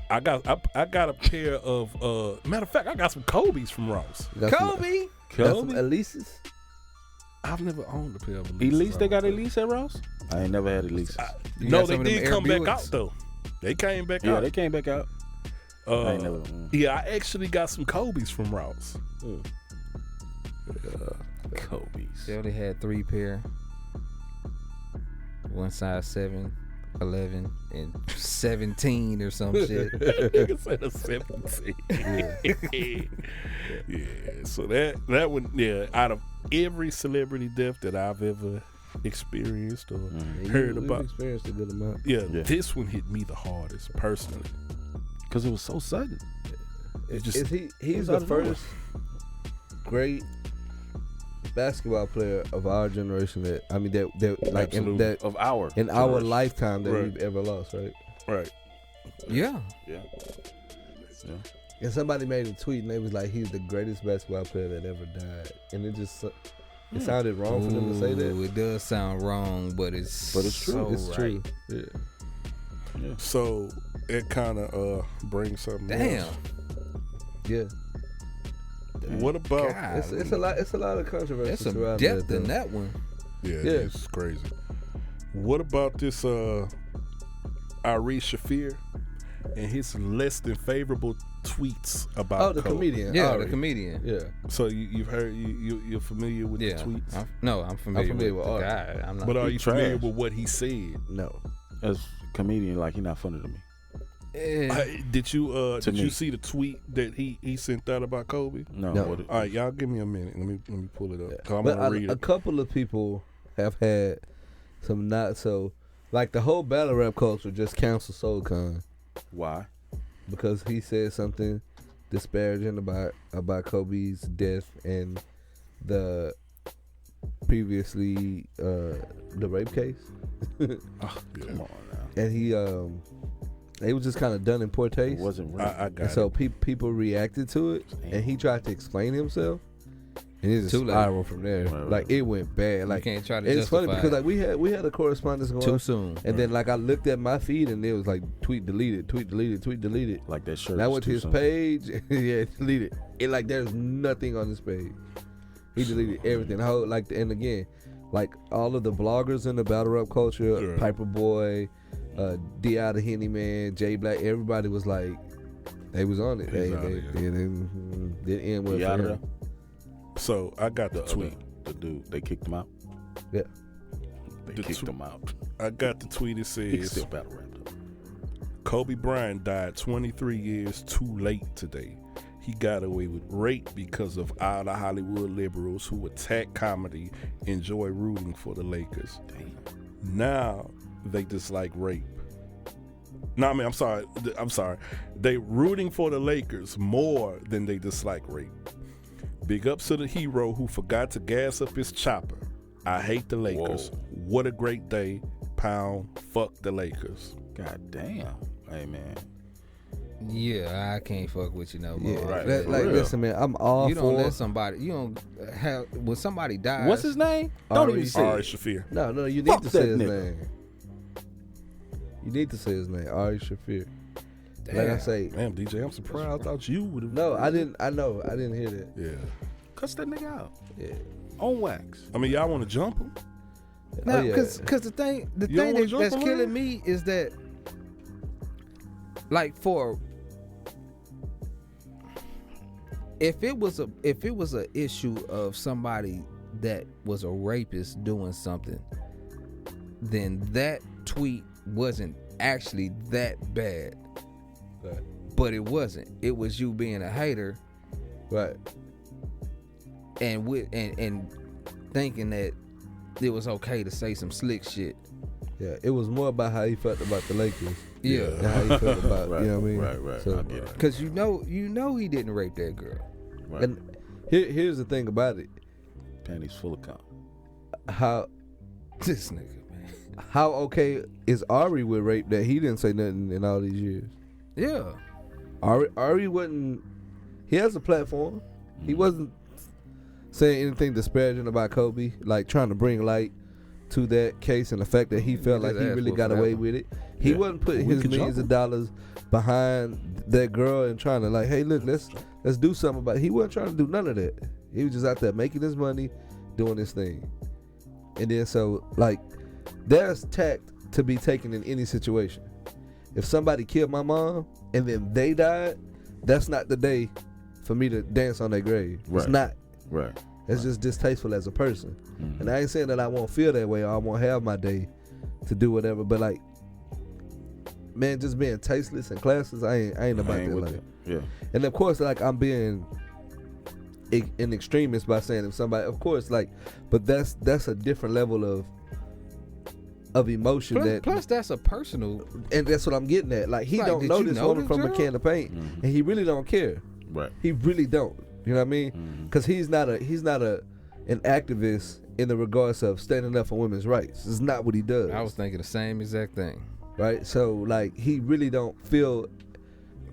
I got a pair of matter of fact, I got some Kobe's from Ross. Got some- Kobe. got some Kobe? Elises. I've never owned a pair of Elise, they got a Elise at Ross? I ain't never had Elise. You No, got they some of them did Air come back Buicks? out though. They came back Yeah, out. they came back out. I ain't never. Yeah, I actually got some Kobe's from Ross. Kobe's. They only had 3 pair. One size 7, 11, and 17 or some shit. Nigga said a 17. Yeah. So that one, yeah, out of every celebrity death that I've ever experienced or heard We've about, experienced a good amount. yeah, Yeah. this one hit me the hardest personally. Because it was so sudden. It just Is he's was the out of nowhere. first great basketball player of our generation that like in, Absolutely. that Of our. in our generation. lifetime that Right. we've ever lost, right? right. Yeah. Yeah. And somebody made a tweet and they was like, he's the greatest basketball player that ever died, and it just it sounded wrong for them to say that. Ooh, it does sound wrong, but it's But it's true. so It's right. true. Yeah. So it kind of brings something. Damn. else. Yeah. What about? God. It's a lot of controversy There's some surrounding depth in though. that one. Yeah, Yeah. it's crazy. What about this Ari Shafir and his less than favorable tweets about Oh, the Kobe? comedian. Yeah, Ari. the comedian. Yeah. So you've heard you're familiar with Yeah. the tweets, I'm familiar, familiar with with the Art. guy. I'm not. but are He you familiar trash. with what he said? No. As a comedian, like he not funny to me. Did you To did you me. see the tweet that he sent out about Kobe? No. No. What, All right, y'all give me a minute. Let me pull it up. 'Cause I'm But gonna read a it. couple of people have had some not so, like the whole battle rap culture just canceled Soul Khan why? because he said something disparaging about Kobe's death and the previously the rape case, Come on now. and they was just kind of done in poor It taste. wasn't right. I got And so people reacted to it, and he tried to explain himself, and it just Too late. spiraled from there. Right. Like it went bad. You Like can't try to it's funny justify because it. like we had a correspondence going, Too soon. and then like I looked at my feed, and it was like tweet deleted, tweet deleted, tweet deleted. Like that shirt. And I was went to too his soon. page, yeah, deleted. It like there's nothing on his page. He deleted everything. How like and again, like all of the vloggers in the battle rap culture, Yeah. Piper Boy, D.I. the Henny Man, Jay Black, everybody was like, they was on it. He's They outta here. didn't end well He for out of him. there? So I got the The tweet. The dude, they kicked him out. Yeah. They The kicked tw- him out. I got the tweet. It He can says still battle rap though. Kobe Bryant died 23 years too late today. He got away with rape because of all the Hollywood liberals who attack comedy enjoy rooting for the Lakers. Damn. Now they dislike rape. No, I mean, I'm sorry. They rooting for the Lakers more than they dislike rape. Big ups to the hero who forgot to gas up his chopper. I hate the Lakers. Whoa. What a great day. Pound. Fuck the Lakers. God damn. Hey man. Yeah, I can't fuck with you no more. Yeah, Right. like, For like real. listen, man, I'm all You don't for. let somebody. You don't have when somebody dies. What's his name? Don't Ari even say Ari it. Shafir. No, you need Fuck to say that his nigga. name. You need to say his name, Ari Shafir. Like I Damn. say, Damn, DJ, I'm surprised. I thought you would have. no, I didn't. I know, I didn't hear that. Yeah. Cuss that nigga out. Yeah. On wax. I mean, y'all want to jump him? No, Oh, yeah. because the thing You don't wanna jump that's on killing him? me is that, like, if it was a issue of somebody that was a rapist doing something, then that tweet wasn't actually that bad. Right. But it wasn't. It was you being a hater Right. and thinking that it was okay to say some slick shit. Yeah. It was more about how he felt about the Lakers Yeah. than how he felt about, Right. you know what I mean? Right. So, I get it. Cause you know he didn't rape that girl. Right. and here's the thing about it: Panties full of cum. how This nigga, man. how okay is Ari with rape that he didn't say nothing in all these years? Yeah. Ari wasn't. He has a platform. He wasn't saying anything disparaging about Kobe, like trying to bring light to that case and the fact that he felt Get like his he ass really whooped got for that away one. with it. He Yeah. wasn't putting We his could millions jump of dollars behind that girl and trying to like, hey, look, let's do something about it. He wasn't trying to do none of that. He was just out there making his money, doing his thing. And then so like, there's tact to be taken in any situation. If somebody killed my mom and then they died, that's not the day for me to dance on their grave. It's Right. not. Right. It's just distasteful as a person. Mhm. And I ain't saying that I won't feel that way or I won't have my day to do whatever, but like, man, just being tasteless and classless, I ain't about I ain't that. with Like, it. Yeah. and of course, like I'm being an extremist by saying if somebody, of course, like, but that's a different level of emotion that, Plus, that's a personal. and that's what I'm getting at. Like he Like, don't did know you this know woman this from a girl? can of paint, Mhm. and he really don't care. Right. He really don't. You know what I mean? Mhm. Because he's not an activist in the regards of standing up for women's rights. It's not what he does. I was thinking the same exact thing. right. So like he really don't feel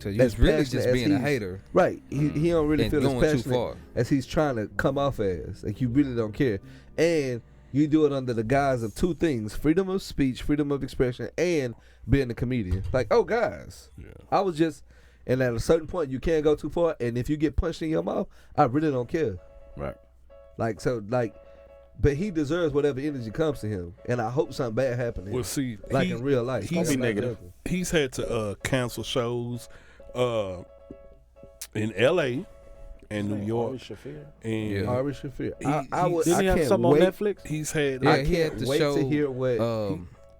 So you as was really passionate just as being a he's- hater right. He don't really and feel as going too passionate far. as he's trying to come off as. Like you really don't care, and you do it under the guise of two things: freedom of speech, freedom of expression, and being a comedian. Like, oh guys, Yeah. I was just, and at a certain point you can't go too far, and if you get punched in your mouth, I really don't care. Right. Like so, like but he deserves whatever energy comes to him, and I hope something bad happens to him. Well, see, like in real life. he's Like, I'm not negative. joking. He's had to cancel shows in L.A. and New York, Ari Shaffir. and Yeah. Ari Shaffir. He- I he's- Didn't he have can't something on wait. Netflix? he's had Yeah, I he had can't to wait show. to hear what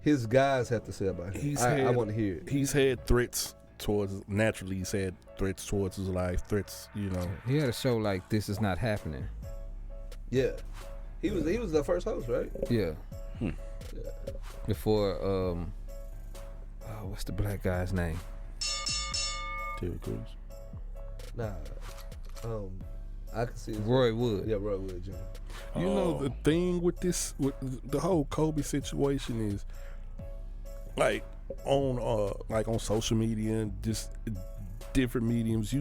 He his guys have to say about him. I want to hear it. He's had threats towards naturally. He's had threats towards his life. Threats, you know. he had a show like This Is Not Happening. Yeah, he was the first host, right? Yeah. Before what's the black guy's name? Terry Crews. Nah, I can see his Roy Wood. Yeah, Roy Wood Jr. You know the thing with this, with the whole Kobe situation is, like on social media and just different mediums.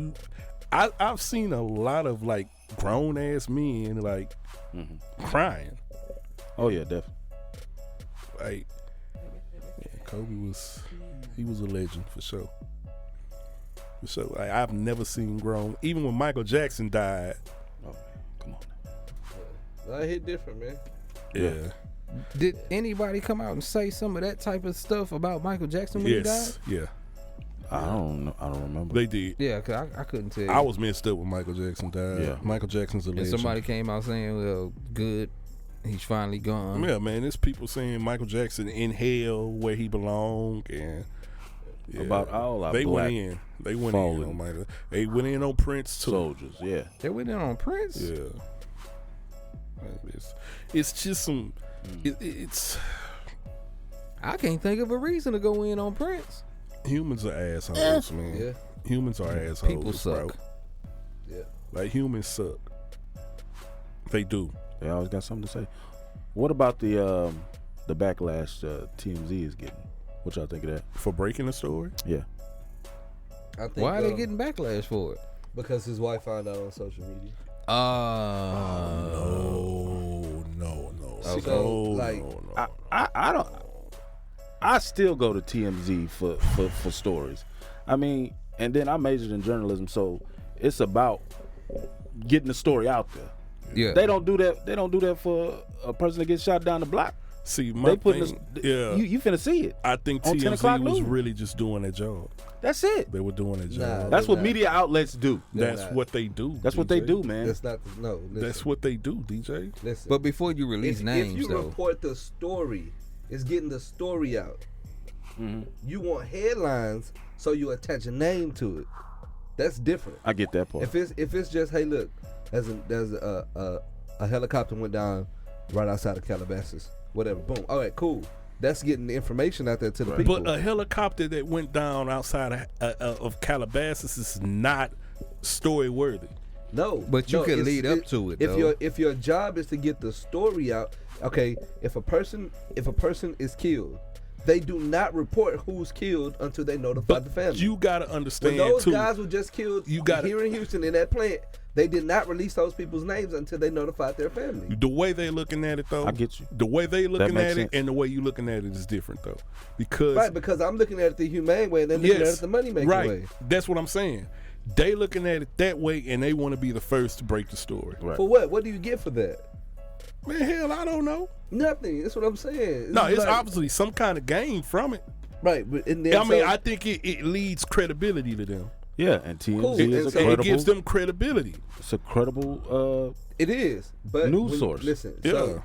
I've seen a lot of like grown ass men like crying. Oh yeah, definitely. Like, yeah, Kobe was a legend for sure. For sure. Like, I've never seen grown. Even when Michael Jackson died. Oh, come on. I hit different, man. Yeah. Did anybody come out and say some of that type of stuff about Michael Jackson when he died? Yes. Yeah. I don't know. I don't remember. They did. Yeah, cause I couldn't tell you. I was messed up when Michael Jackson died. Yeah. Michael Jackson's a and legend. somebody came out saying, "Well, good, he's finally gone." Yeah, man. There's people saying Michael Jackson in hell where he belonged, and yeah, About all our they black went in. They went fallen in on Michael. They went in on Prince too. soldiers. Yeah. They went in on Prince. Yeah. It's just some. It's I can't think of a reason to go in on Prince. humans are assholes, man. Yeah. Humans are assholes. People suck. Bro. Yeah. Like humans suck. They do. They always got something to say. What about the backlash TMZ is getting? What y'all think of that? For breaking the story. Yeah. I think, Why are they getting backlash for it? Because his wife found out on social media. No. Okay. So, No, like, no. I don't. I still go to TMZ for stories. I mean, and then I majored in journalism, so it's about getting the story out there. Yeah, They don't do that. They don't do that for a person that gets shot down the block. See, my They putting thing, this. yeah. You finna see it. I think on 10 o'clock TMZ was news. really just doing their job. That's it. They were doing their Nah, job. That's what not. media outlets do. That's not. what they do. That's what they DJ. do, man. That's not no. Listen, That's what they do, DJ. Listen. but before you release if names, you though, report the story, it's getting the story out. Mm-hmm. You want headlines, so you attach a name to it. That's different. I get that part. If it's just, hey, look, there's a helicopter went down right outside of Calabasas, whatever. Boom. All right, cool. That's getting the information out there to the people. But a helicopter that went down outside of Calabasas is not story worthy. No, But you no, could it's- lead up to it, though. If your job is to get the story out, okay. If a person is killed, they do not report who's killed until they notify But the family. you gotta when understand those too. guys were just killed You gotta- here in Houston in that plant, they did not release those people's names until they notified their family. The way they looking at it though, I get you. The way they looking makes at it sense. and the way you looking at it is different though, because Right, because I'm looking at it the humane way and they're looking at it the money making right. way. That's what I'm saying. They looking at it that way and they want to be the first to break the story. Right. For what? What do you get for that? Man, hell, I don't know. Nothing. That's what I'm saying. No, it's like- obviously some kind of gain from it. right. But and then I mean, so- I think it leads credibility to them. Yeah, and TMZ Cool. is And a so- It credible. gives them credibility. It's a credible. it is, but News when- source. Listen, Yeah. so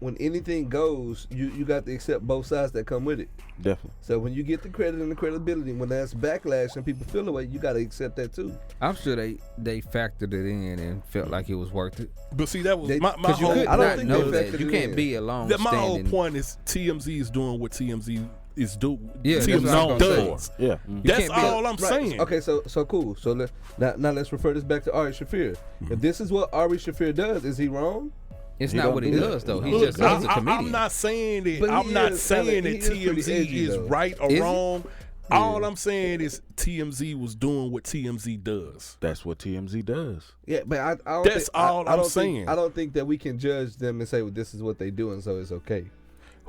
when anything goes, you got to accept both sides that come with it. Definitely. So when you get the credit and the credibility, when there's backlash and people feel away, you got to accept that too. I'm sure they factored it in and felt like it was worth it. But see, that was They- my Because you whole. could I don't not think know they that. factored You it can't in. be a long my whole standing. point is TMZ is doing what TMZ is doing. Yeah, that's TMZ what I was gonna say. does. Yeah. That's can't be all I'm Right. saying. Okay, so cool. So now let's refer this back to Ari Shaffir. If this is what Ari Shaffir does, is he wrong? It's He not don't what he do does, that. though. He's Look, just he's a comedian. I'm not saying that. But he I'm not is saying kinda- that he is pretty TMZ edgy, is though. right or Is he? wrong. All I'm saying is TMZ was doing what TMZ does. That's what TMZ does. Yeah, but I don't. That's think, all I I'm don't think- saying. I don't think that we can judge them and say, well, this is what they do, and so it's okay.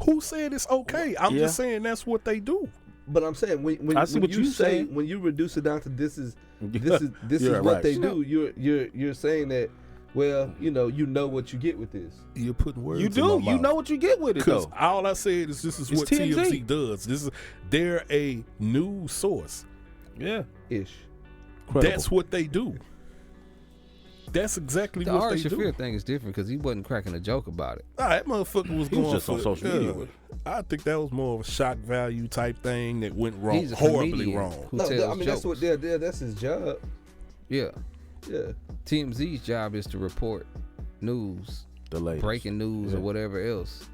Who said it's okay? I'm Yeah. just saying that's what they do. But I'm saying when I see what you you say saying. when you reduce it down to this is Yeah, what right. they do. You're saying that well, you know what you get with this. You're putting words You in do. my You mouth. know what you get with it, Because though. all I said is this is It's what TMZ. TMZ does. They're a news source. Yeah. Ish. That's what they do. That's exactly The what Ari they do. Shaffir thing is different because he wasn't cracking a joke about it. That motherfucker was He going was just for, on social media yeah. with it. I think that was more of a shock value type thing that went wrong, He's a horribly comedian wrong. who No, tells I mean jokes. that's what that's his job. Yeah. Yeah. TMZ's job is to report news, The latest. breaking news, or whatever else.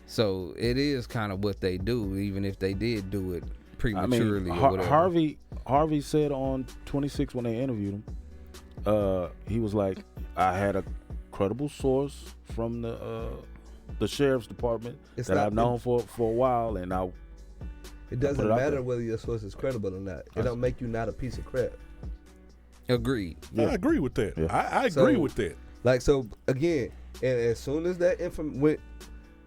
So it is kind of what they do, even if they did do it I prematurely mean, or whatever. Harvey said on 26 when they interviewed him, he was like, I had a credible source from the sheriff's department It's that not- I've known for a while, and I It doesn't put it out matter there. whether your source is credible or not. It don't make you not a piece of crap. Agreed. I agree with that. Yeah. I agree So- with that. Like, so again, and as soon as that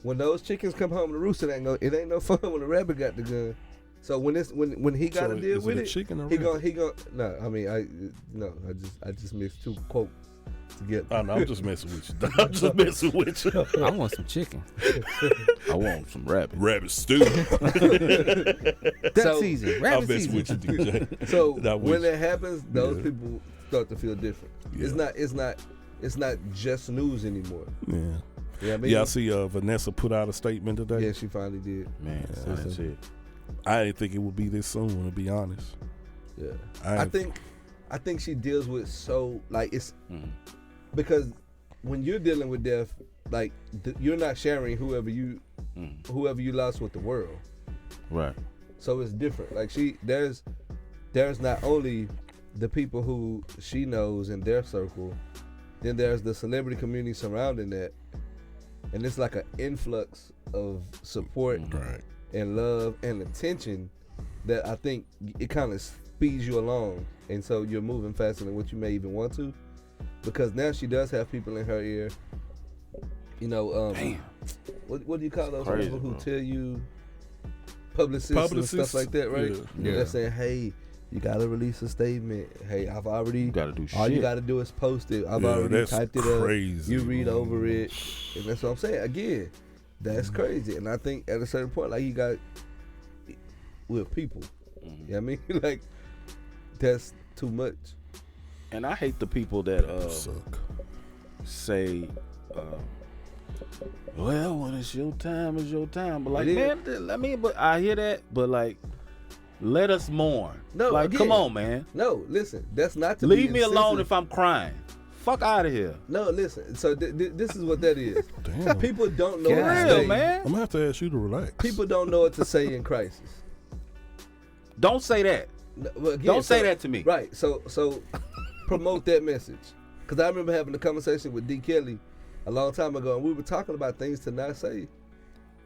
when those chickens come home to roost, it ain't no fun when the rabbit got the gun. So when he got So to deal is with it a it, chicken or he rabbit? gonna no. I mean, I just mixed two quotes together. I know, I'm just messing with you. I'm just messing with you. I want some chicken. I want some rabbit. Rabbit stew. Duck So- season. I'm Rabbit messing season. with you, DJ. So Not when with that happens, those Yeah. people start to feel different. Yeah. It's not just news anymore. Yeah. You know what I mean? Yeah, I see Vanessa put out a statement today. Yeah, she finally did. Man, I didn't see it. I didn't think it would be this soon, to be honest. Yeah, I I think she deals with so like it's Mhm. because when you're dealing with death, like you're not sharing whoever you lost with the world, Right. so it's different. Like there's not only the people who she knows in their circle, then there's the celebrity community surrounding that, and it's like an influx of support Right. and love and attention that I think it kind of speeds you along, and so you're moving faster than what you may even want to, because now she does have people in her ear. You know, what do you call those Crazy, people who bro. tell you publicists and Publicists? stuff like that, right? Yeah. They're saying, hey, you gotta release a statement. Hey, I've already. You gotta do All you shit. gotta do is post it. I've Yeah, already that's typed it crazy, up. You read man. over it, and that's what I'm saying. Again, that's crazy. And I think at a certain point, like you got with people. You know what I mean? Like that's too much. And I hate the people that Suck. say, well, when it's your time, it's your time. But like, It man, but I hear that, but like, let us mourn. No, like, again, come on, man. No, listen, that's not to be Leave me alone insensitive. if I'm crying. Fuck out of here. No, listen. So this is what that is. Damn. People don't know For what to real, say. man. I'm gonna have to ask you to relax. People don't know what to say in crisis. Don't say that. No, well, again, Don't say that to me. Right. So promote that message. Because I remember having a conversation with D. Kelly a long time ago, and we were talking about things to not say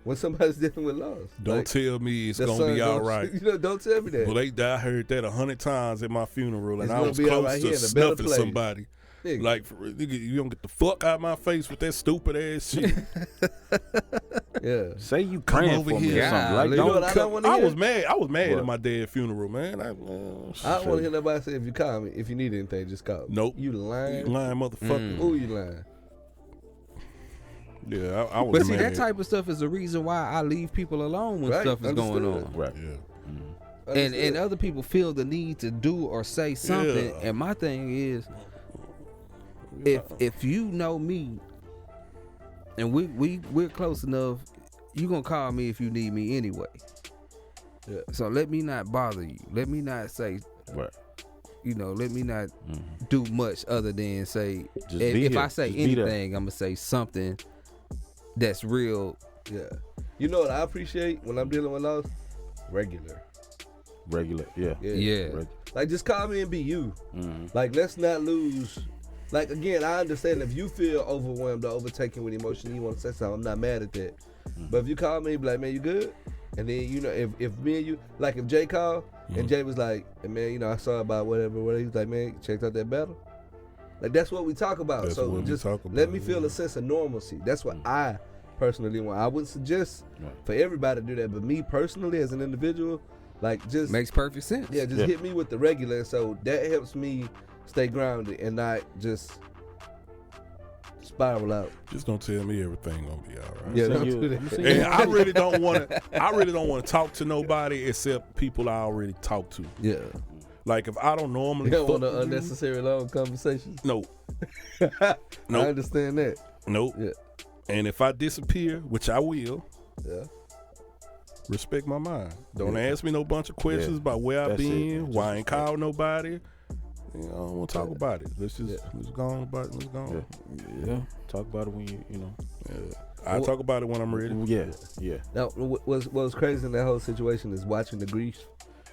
when somebody's dealing with loss. Don't Like, tell me it's the gonna sun be all gonna- right. You know, don't tell me that. Well, I heard that 100 times at my funeral, and It's I gonna was be all close right to here in a better snuffing place. somebody. Nigga. Like, for real, nigga, you don't get the fuck out of my face with that stupid ass shit. Yeah. Say you praying over for me here. or something. Like, Golly. You know don't what I don't want to I hear? was mad. I was mad What? at my dad's funeral, man. I don't want to hear nobody say, if you call me, if you need anything, just call me. Nope. You lying. You lying motherfucker. Ooh, you lying. Yeah, I was But see, mad. that type of stuff is the reason why I leave people alone when Right, stuff is going understood. on. Right. Yeah. And Understood. other people feel the need to do or say something. Yeah. And my thing is, if you know me, and we're close enough, you gonna call me if you need me anyway. Yeah. So let me not bother you. Let me not say, Right. let me not do much other than say. Just if be if here. I say Just be there. anything, I'm gonna say something that's real. Yeah. You know what I appreciate when I'm dealing with loss? Regular. Regular. Yeah. Yeah. Reg- Like, just call me and be you. Mhm. Like, let's not lose. Like, again, I understand if you feel overwhelmed or overtaken with emotion, you want to say something. I'm not mad at that. But if you call me, be like, man, you good? And then, if me and you, like, if Jay called and Jay was like, hey, man, I saw about whatever, he was like, man, checked out that battle. Like, that's what we talk about. That's so what we just talk let about, me feel yeah. a sense of normalcy. That's what I personally want. I wouldn't suggest Right. for everybody to do that, but me personally, as an individual, like, just Makes perfect sense. yeah, just hit me with the regular, so that helps me stay grounded and not just spiral out. Just don't tell me everything gonna be all right. Yeah, So don't you- do I'm that. saying- And I really don't want to talk to nobody except people I already talk to. Yeah. Like if I don't normally You don't fuck want no with you, unnecessary long conversations. no, I Nope. understand that. nope. Yeah. And if I disappear, which I will, Yeah. respect my mind. Don't Yeah. ask me no bunch of questions Yeah. about where I've That's it, been, man. why I Just ain't called nobody. You know, I don't want to talk Yeah. about it. Let's just Yeah. let's go on about it. Let's go on. Yeah. Talk about it when you know. I talk about it when I'm ready. Yeah. Now, what was crazy in that whole situation is watching the grief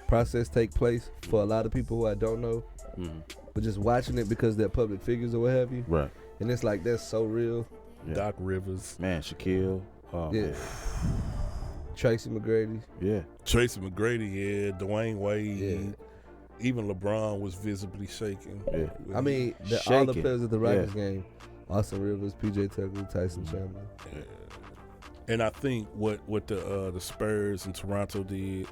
process take place for a lot of people who I don't know, Mhm. but just watching it because they're public figures or what have you. Right. And it's like that's so real. Yeah. Doc Rivers, Man, Shaquille. Oh, Yeah. man. Tracy McGrady. Yeah. Tracy McGrady, yeah, Dwayne Wade, Yeah. even LeBron was visibly shaking. Yeah. I mean, all the Shaking. players at the Rockets game: Austin Rivers, PJ Tucker, Tyson Chandler. And I think what the Spurs and Toronto did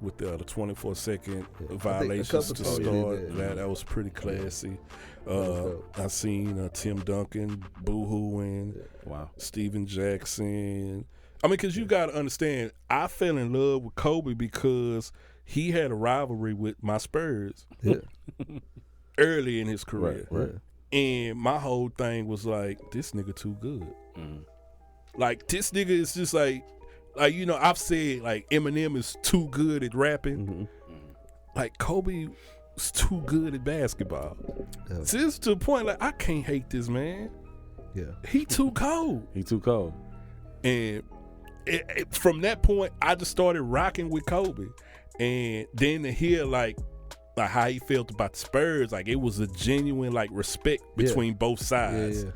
with the 24-second Yeah. I think a violations to couple start, teams did that was pretty classy. was I seen Tim Duncan boo-hooing, Wow. Steven Jackson. I mean, because you got to understand, I fell in love with Kobe because he had a rivalry with my Spurs Yeah. early in his career. Right. And my whole thing was like, this nigga too good. Mhm. Like, this nigga is just like, you know, I've said, like, Eminem is too good at rapping. Mhm. Like, Kobe is too good at basketball. Yeah. So it's to the point, like, I can't hate this man. Yeah. He too cold. He too cold. And from that point, I just started rocking with Kobe. And then to hear, like how he felt about the Spurs, like, it was a genuine, like, respect Yeah. between both Yeah. sides. Yeah.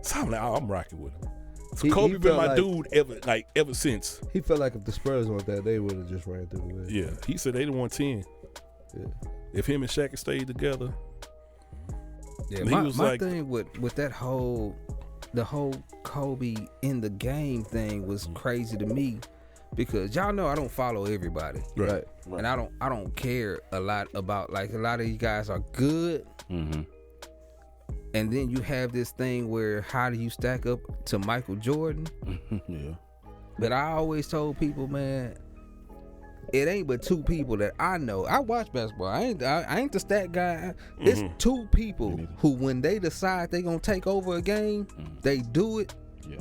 So I'm like, oh, I'm rocking with him. So He- Kobe he been felt my like- dude ever since. He felt like if the Spurs weren't there, they would have just ran through the way. Yeah, he said they didn't want 10. Yeah. If him and Shaq had stayed together, Yeah, He my, was my like- thing with that the whole Kobe in the game thing was crazy to me because y'all know I don't follow everybody, Right. and I don't care a lot about, like, a lot of you guys are good, Mm-hmm. and then you have this thing where how do you stack up to Michael Jordan? Yeah. But I always told people, man, it ain't but two people that I know. I watch basketball. I ain't the stat guy. It's two people who, when they decide they gonna take over a game, they do it. Yeah.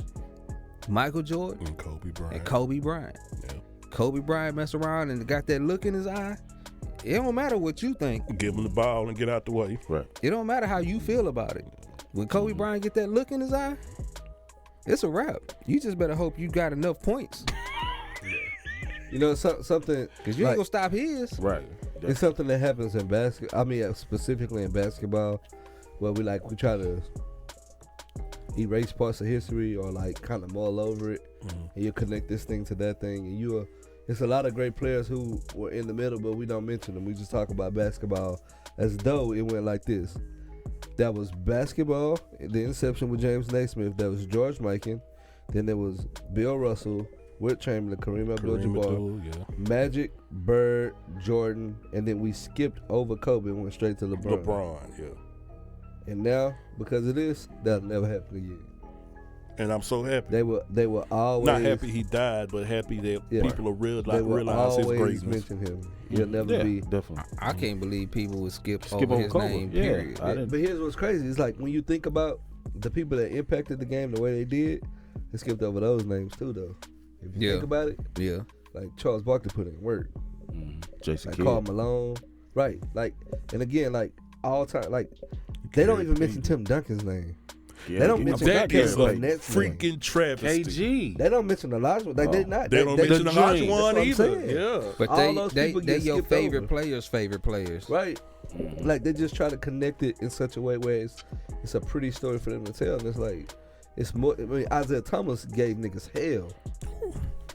Michael Jordan and Kobe Bryant. and Kobe Bryant. Yeah. Kobe Bryant mess around and got that look in his eye. It don't matter what you think. Give him the ball and get out the way. Right. It don't matter how you feel about it. When Kobe Bryant get that look in his eye, it's a wrap. You just better hope you got enough points, You know, something because you like, ain't gonna stop his. Right. it's something that happens in basketball. I mean, specifically in basketball, where we try to erase parts of history or like kind of mull over it, and you connect this thing to that thing, and it's a lot of great players who were in the middle, but we don't mention them. We just talk about basketball as though it went like this. That was basketball, the inception with James Naismith. That was George Mikan. Then there was Bill Russell, Wilt Chamberlain, Kareem Abdul-Jabbar, yeah. Magic, Bird, Jordan, and then we skipped over Kobe and went straight to LeBron. yeah. And now, because of this, that'll never happen again. And I'm so happy. They were always Not happy he died, but happy that Yeah. people are They will realize his always greatness. mention him. He'll never Yeah. be. Definitely. I can't believe people would skip Skip over over his Kobe. name. Yeah. Period. I didn't- But here's what's crazy: it's like when you think about the people that impacted the game the way they did, they skipped over those names too, though. If you Yeah. think about it, Yeah. like Charles Barkley put in work, Jason like Kidd. Karl Malone, right? Like, and again, like all time, like they don't even mention Tim Duncan's name. Yeah, They don't he- mention That Kevin is a Garnett's name. freaking travesty. KG. They don't mention Olajuwon. Like they not. They don't mention the Olajuwon dream. That's what I'm either. saying. Yeah. But All those people they get your skipped favorite over. players' favorite players. Right. Like they just try to connect it in such a way where it's a pretty story for them to tell, and it's like it's more. I mean, Isaiah Thomas gave niggas hell.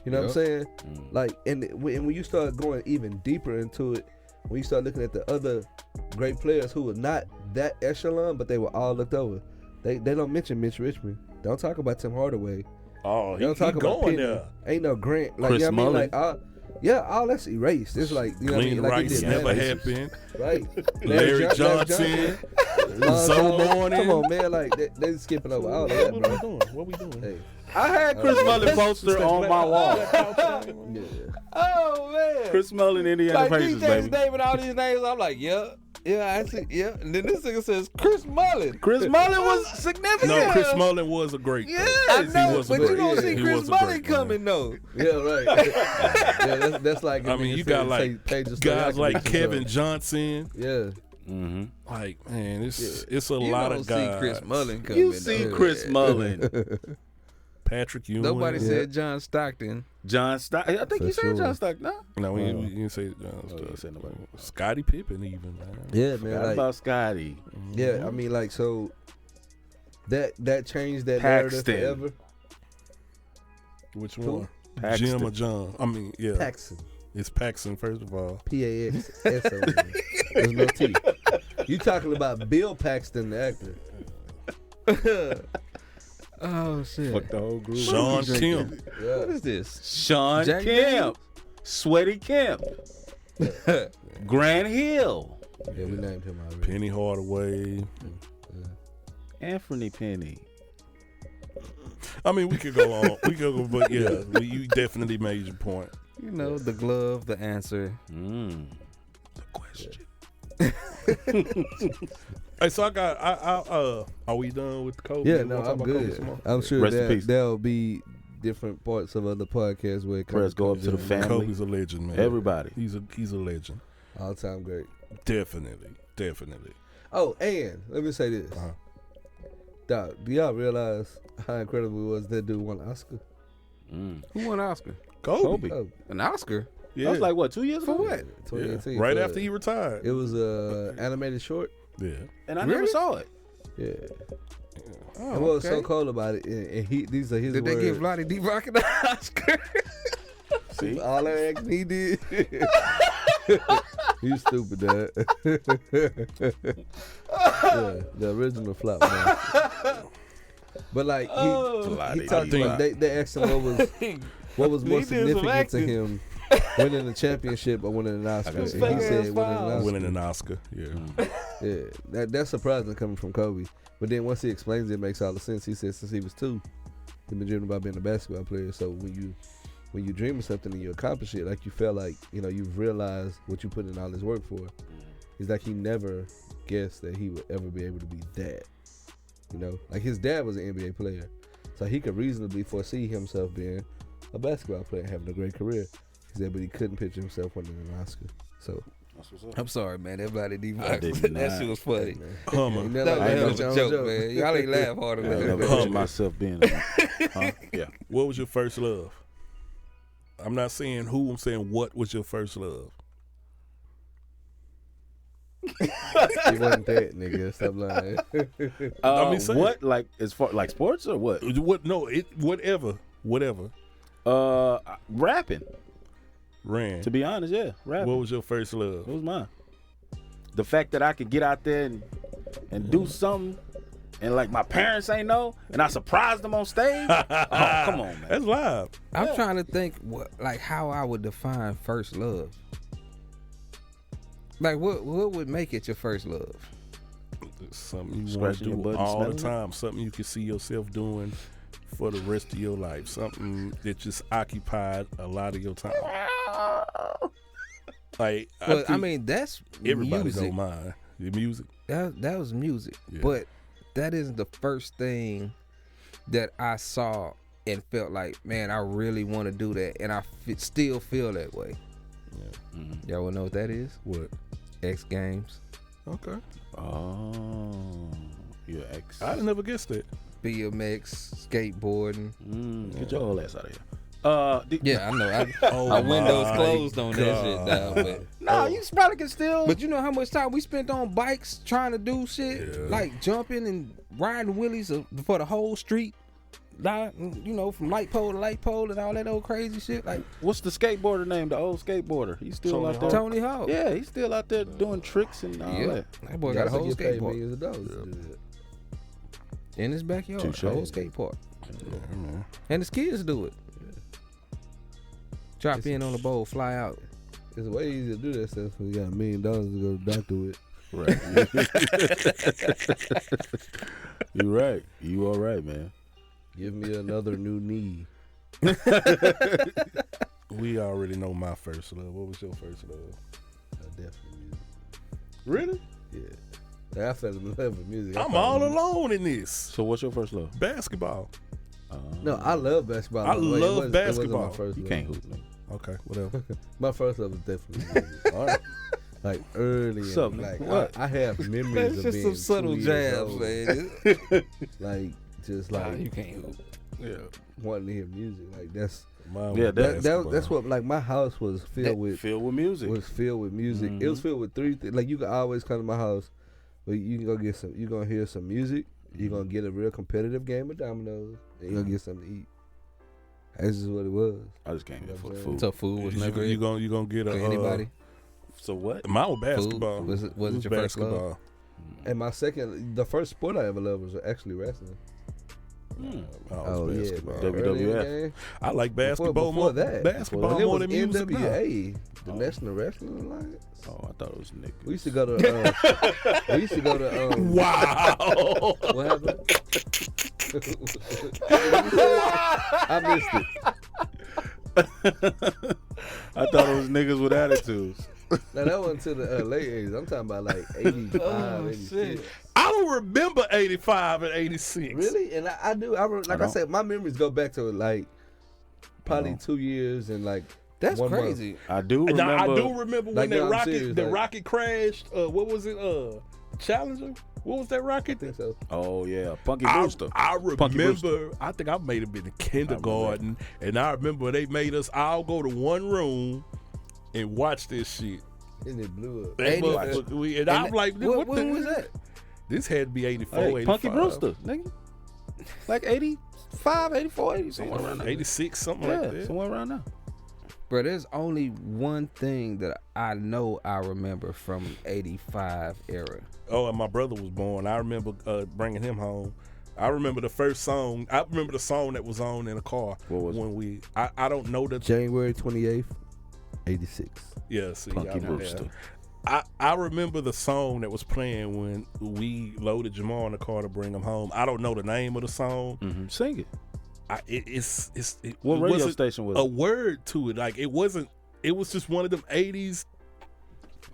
You know what I'm saying? Like, and when you start going even deeper into it, when you start looking at the other great players who were not that echelon, but they were all looked over. They don't mention Mitch Richmond. Don't talk about Tim Hardaway. Oh, They he don't talk about going Penny. there. Ain't no Grant. Like, Chris you know what I mean? Mullin. Like, Yeah, all that's erased. It's like, you know what I Glenn mean? Like he Rice did never Madness. happened. Right. Larry Johnson, Zoe Morning. Come on, man. Like, they skipping over all of that, What bro. we doing? What we doing? Hey. I had Chris Mullin poster on my wall. Yeah. Oh man. Chris Mullin, Indiana like Pacers, DJ's baby. naming all these names. I'm like, yeah, I see, yeah. And then this nigga says Chris Mullin. Chris Mullin was significant. No, Chris Mullin was a great. Yeah, though. I know, he was a but you great- don't see he Chris was a Mullin great man. coming though. Yeah, right. Yeah, that's like. I mean, you got like guys like Kevin Johnson. Yeah. Mm-hmm. Like, man, it's a You lot don't of guys. see Chris Mullin coming. You see though. Chris Mullin. Patrick Ewing. Nobody said John Stockton. John Stockton. I think For you said sure. John Stockton, no? No, we didn't say you ain't said nobody. Scottie Pippen even, man. Yeah, man. Forgot Like, about Scotty. yeah, I mean, like, so that changed that narrative Paxton. forever. Which Who? one? Paxton. Jim or John? I mean, yeah. Paxton. It's Paxton, first of all. Paxson. There's no T. You talking about Bill Paxton, the actor? Oh shit. Fuck the whole group. Sean Kemp. Yeah. What is this? Sean Jack Kemp. Sweaty Kemp. Grant Hill. Yeah, we named him already. Penny Hardaway. Anthony Penny. I mean, we could go on. We could go, but yeah, you definitely made your point. You know, the glove, the answer. Mm. The question. Hey, so I got. Are we done with Kobe? Yeah, We no, gonna talk I'm about Kobe good. some more? I'm sure Rest in peace. there'll be different parts of other podcasts where it Prayers go up to the comes family. Kobe's a legend, man. Everybody. He's a legend. all time great. Definitely. Oh, and let me say this. Uh-huh. Dog, do y'all realize how incredible it was that dude won an Oscar? Mm. Who won an Oscar? Kobe. Oh, An Oscar? Yeah. That was like, what, 2 years ago? For what? Yeah. 2018. Right for- after he retired. It was a animated short. Yeah. And I never Really? saw it. Yeah. Oh, and what was so okay. cool about it, and these are his Did they words. give Lottie D-Rock an Oscar? See? all that acting he did? You stupid, Dad. Yeah, the original flop, man. But like he Lottie talked D-Rock. about they asked him what was more He did some significant to acting. him, winning a championship or winning an Oscar. gotta And see he that. said winning an Oscar. Winning an Oscar. Yeah. Yeah, that's surprising coming from Kobe. But then once he explains it, it makes all the sense. He said since he was 2, he's been dreaming about being a basketball player. So when you dream of something and you accomplish it, like you feel like, you know, you've realized what you put in all this work for. He's like he never guessed that he would ever be able to be that. You know, like his dad was an NBA player, so he could reasonably foresee himself being a basketball player, having a great career. He said, but he couldn't picture himself winning an Oscar. So That's what's up. I'm sorry, man. That Lottie I D-Rock. did That not. shit was funny. Hummer. you know, That like, was Alex a Jones joke, man. Y'all ain't laugh harder I than never that. pictured myself being huh? Yeah. What was your first love? I'm not saying who. I'm saying what was your first love? He wasn't that nigga. Stop lying. I mean, say what? Like, as far like sports or what? What? No, whatever. Rapping. Ran. To be honest, yeah, rapping. What was your first love? What was mine? The fact that I could get out there and do something, and like my parents ain't know, and I surprised them on stage. Oh, come on, man. That's live. I'm trying to think how I would define first love. Like what would make it your first love? Something you want to Scratching your do butt and all the smelling it? time. Something you can see yourself doing for the rest of your life. Something that just occupied a lot of your time. Like, Well, I think mean, that's everybody music. don't mind the music. That was music, Yeah. but that isn't the first thing that I saw and felt like, man, I really want to do that, and I still feel that way. Y'all wanna know what that is? What? X Games, Okay. Oh, your ex. I never guessed that. BMX, skateboarding. Get your whole ass out of here. Yeah, I know. Oh My windows my closed on that shit, God. dog. But No, you probably can still. But you know how much time we spent on bikes trying to do shit? Yeah. Like jumping and riding wheelies for the whole street. Like, you know, from light pole to light pole and all that old crazy shit. Like What's the skateboarder name? The old skateboarder. He's still Tony out there. Tony Hawk. Yeah, he's still out there doing tricks and all Yeah. that. That boy got a whole Get paid skateboard millions of dollars to do that. in his backyard. Touche. A whole skateboard. Yeah, man. And his kids do it. Drop in on the bowl, fly out. It's way easier to do that stuff when you got $1 million to go to the doctor with. Right. You're right. You all right, man. Give me another new knee. We already know my first love. What was your first love? Definitely music. Really? Yeah. Like, I fell in love with music. I'm all alone in this. So what's your first love? Basketball. No, I love basketball. I It love wasn't basketball. my first You love. can't hoop, man. Okay, whatever. My first love was definitely music. All right. Like early. What's up, and, like what? I have memories That's of just being some subtle 2 years jabs, old. man. Like just like You can't hoop. Yeah. wanting to hear music. Like that's Mine Yeah, was that- basketball. that's what like my house was filled with. Filled with music. Was filled with music. It was filled with 3 things. Like you can always come to my house, but you can go get some. You gonna hear some music. You're gonna get a real competitive game of dominoes. And you're gonna get something to eat. That's just what it was. I just came here for the So food. So food was never you it gonna get a for anybody. So what? Mine was basketball. Food? Was it your first love? basketball? And my the first sport I ever loved was actually wrestling. Mine was Yeah, basketball. man. Early in the WWF. game. I like basketball Before more. that, Basketball when it more was than music. now. NWA, the Oh. National Wrestling Alliance. Oh, I thought it was niggas. We used to go to. We used to go to. Wow. What happened? I missed it. I thought it was niggas with attitudes. Now that wasn't to the late 80s. I'm talking about like 85, 86. I don't remember 85 and 86. Really? And I do. Like I don't. said, my memories go back to like probably 2 years and like That's 1 month. crazy. I do remember. Now, I do remember Like, when no, I'm that serious, the like- rocket crashed. What was it? Challenger? What was that rocket? I think so. Oh yeah, Punky I Brewster. Punky remember, Brewster. I think I may have been in kindergarten, and I remember they made us all go to one room and watch this shit. And it blew up. That 80 motherfucker- and I'm like, what when the was that? This had to be 84, Hey, 85. Punky Brewster, nigga. Like 85, 84, 80, somewhere around there. 86, something Yeah, like that. somewhere around there. Bro, there's only one thing that I know I remember from '85 era. Oh, and my brother was born. I remember bringing him home. I remember the first song. I remember the song that was on in the car. What was when I don't know the. January 28th, 86. Yeah, see, Punky I know Brewster. that. I remember the song that was playing when we loaded Jamal in the car to bring him home. I don't know the name of the song. Mm-hmm. Sing it. What radio wasn't station was a it? word to it? Like it wasn't. It was just one of them 80s.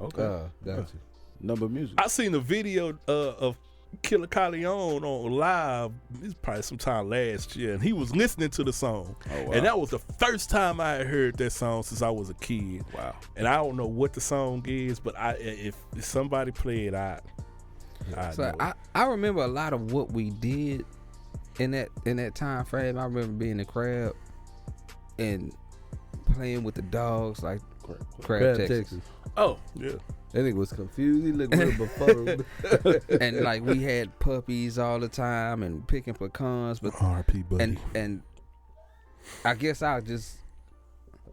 Okay. Got you. Number music. I seen a video of Killer Calion on live. This is probably sometime last year, and he was listening to the song. Oh, wow. And that was the first time I had heard that song since I was a kid. Wow. And I don't know what the song is, but if somebody play it, I So know. I remember a lot of what we did in that time frame. I remember being in the crab and playing with the dogs like Crab, Texas. Oh, Yeah. That nigga was confused. He looked real before. And like we had puppies all the time and picking pecans, but R.P. buddy. and I guess I just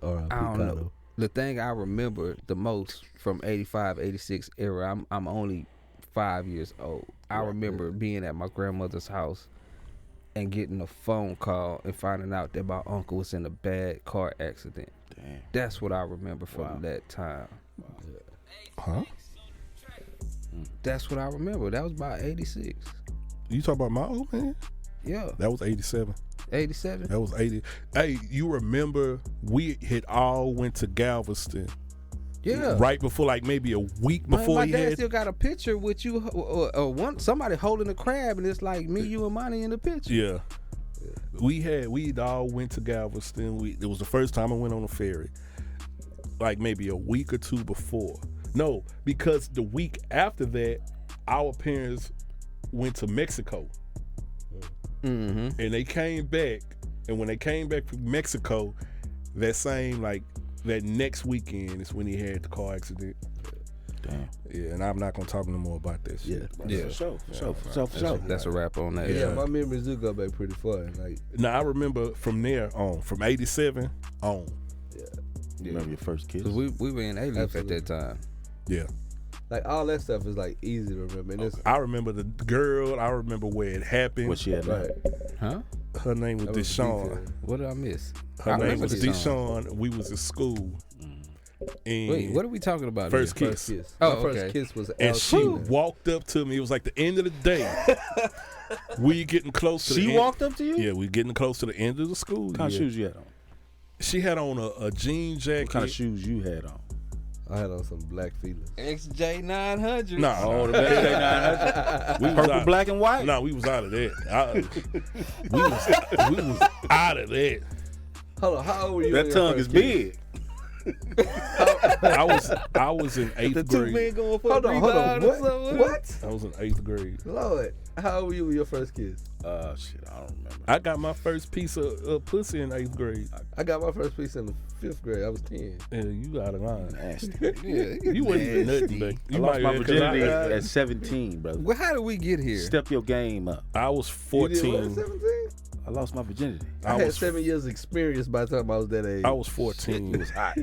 Or I don't know. The thing I remember the most from 85, 86 era, I'm only 5 years old. I remember being at my grandmother's house and getting a phone call and finding out that my uncle was in a bad car accident. damn. That's what I remember from that time. Huh? That's what I remember. That was about 86. You talk about my old man? Yeah, That was 87. 87. That was 80. Hey, you remember we had all went to Galveston Yeah. right before, like maybe a week Man, before my he dad had. still got a picture with you, somebody holding a crab, and it's like me, you, and Monty in the picture. Yeah. We'd all went to Galveston. It was the first time I went on a ferry. Like maybe a week or two before. No, because the week after that, our parents went to Mexico. Mm-hmm. And they came back. And when they came back from Mexico, that next weekend is when he had the car accident. Damn. Yeah, and I'm not gonna talk no more about that shit. Yeah. For sure. That's a wrap on that. Yeah, my memories do go back pretty far. And like, Now I remember from there on, from 87 on. You remember your first kiss? 'Cause we were in A-Leaf at Absolutely. that time. Yeah. like all that stuff is like easy to remember. And it's, I remember the girl, I remember where it happened. What she had? right. Huh? Her name was That was Deshawn. detailed. What did I miss? Her I name remember was this song. Deshawn. We was in school. And Wait, what are we talking about? First here? kiss. First kiss. Oh, My first okay. kiss was And she Alcina. walked up to me. It was like the end of the day. We getting close to the She end. walked up to you? Yeah, we getting close to the end of the school What kind of year. shoes you had on? She had on a jean jacket. What kind of shoes you had on? I had on some black feelers. XJ900. Nah, Oh, the best day 900. we was Purple, out, black, and white? No, we was out of that. We was out of that. Hold on, how old were you? That tongue is big. I was in eighth grade. going for Hold on. What? I was in eighth grade. Lord, how old were you with your first kiss? Shit, I don't remember. I got my first piece of pussy in eighth grade. I got my first piece in the 5th grade. I was 10. Yeah, you out of line. Nasty. You wasn't even nothing back. I You lost my might have- 'cause virginity I, at 17, brother. Well, how did we get here? Step your game up. I was You did what 14. at 17? I lost my virginity. I had was 7 years experience by the time I was that age. I was 14. It was hot.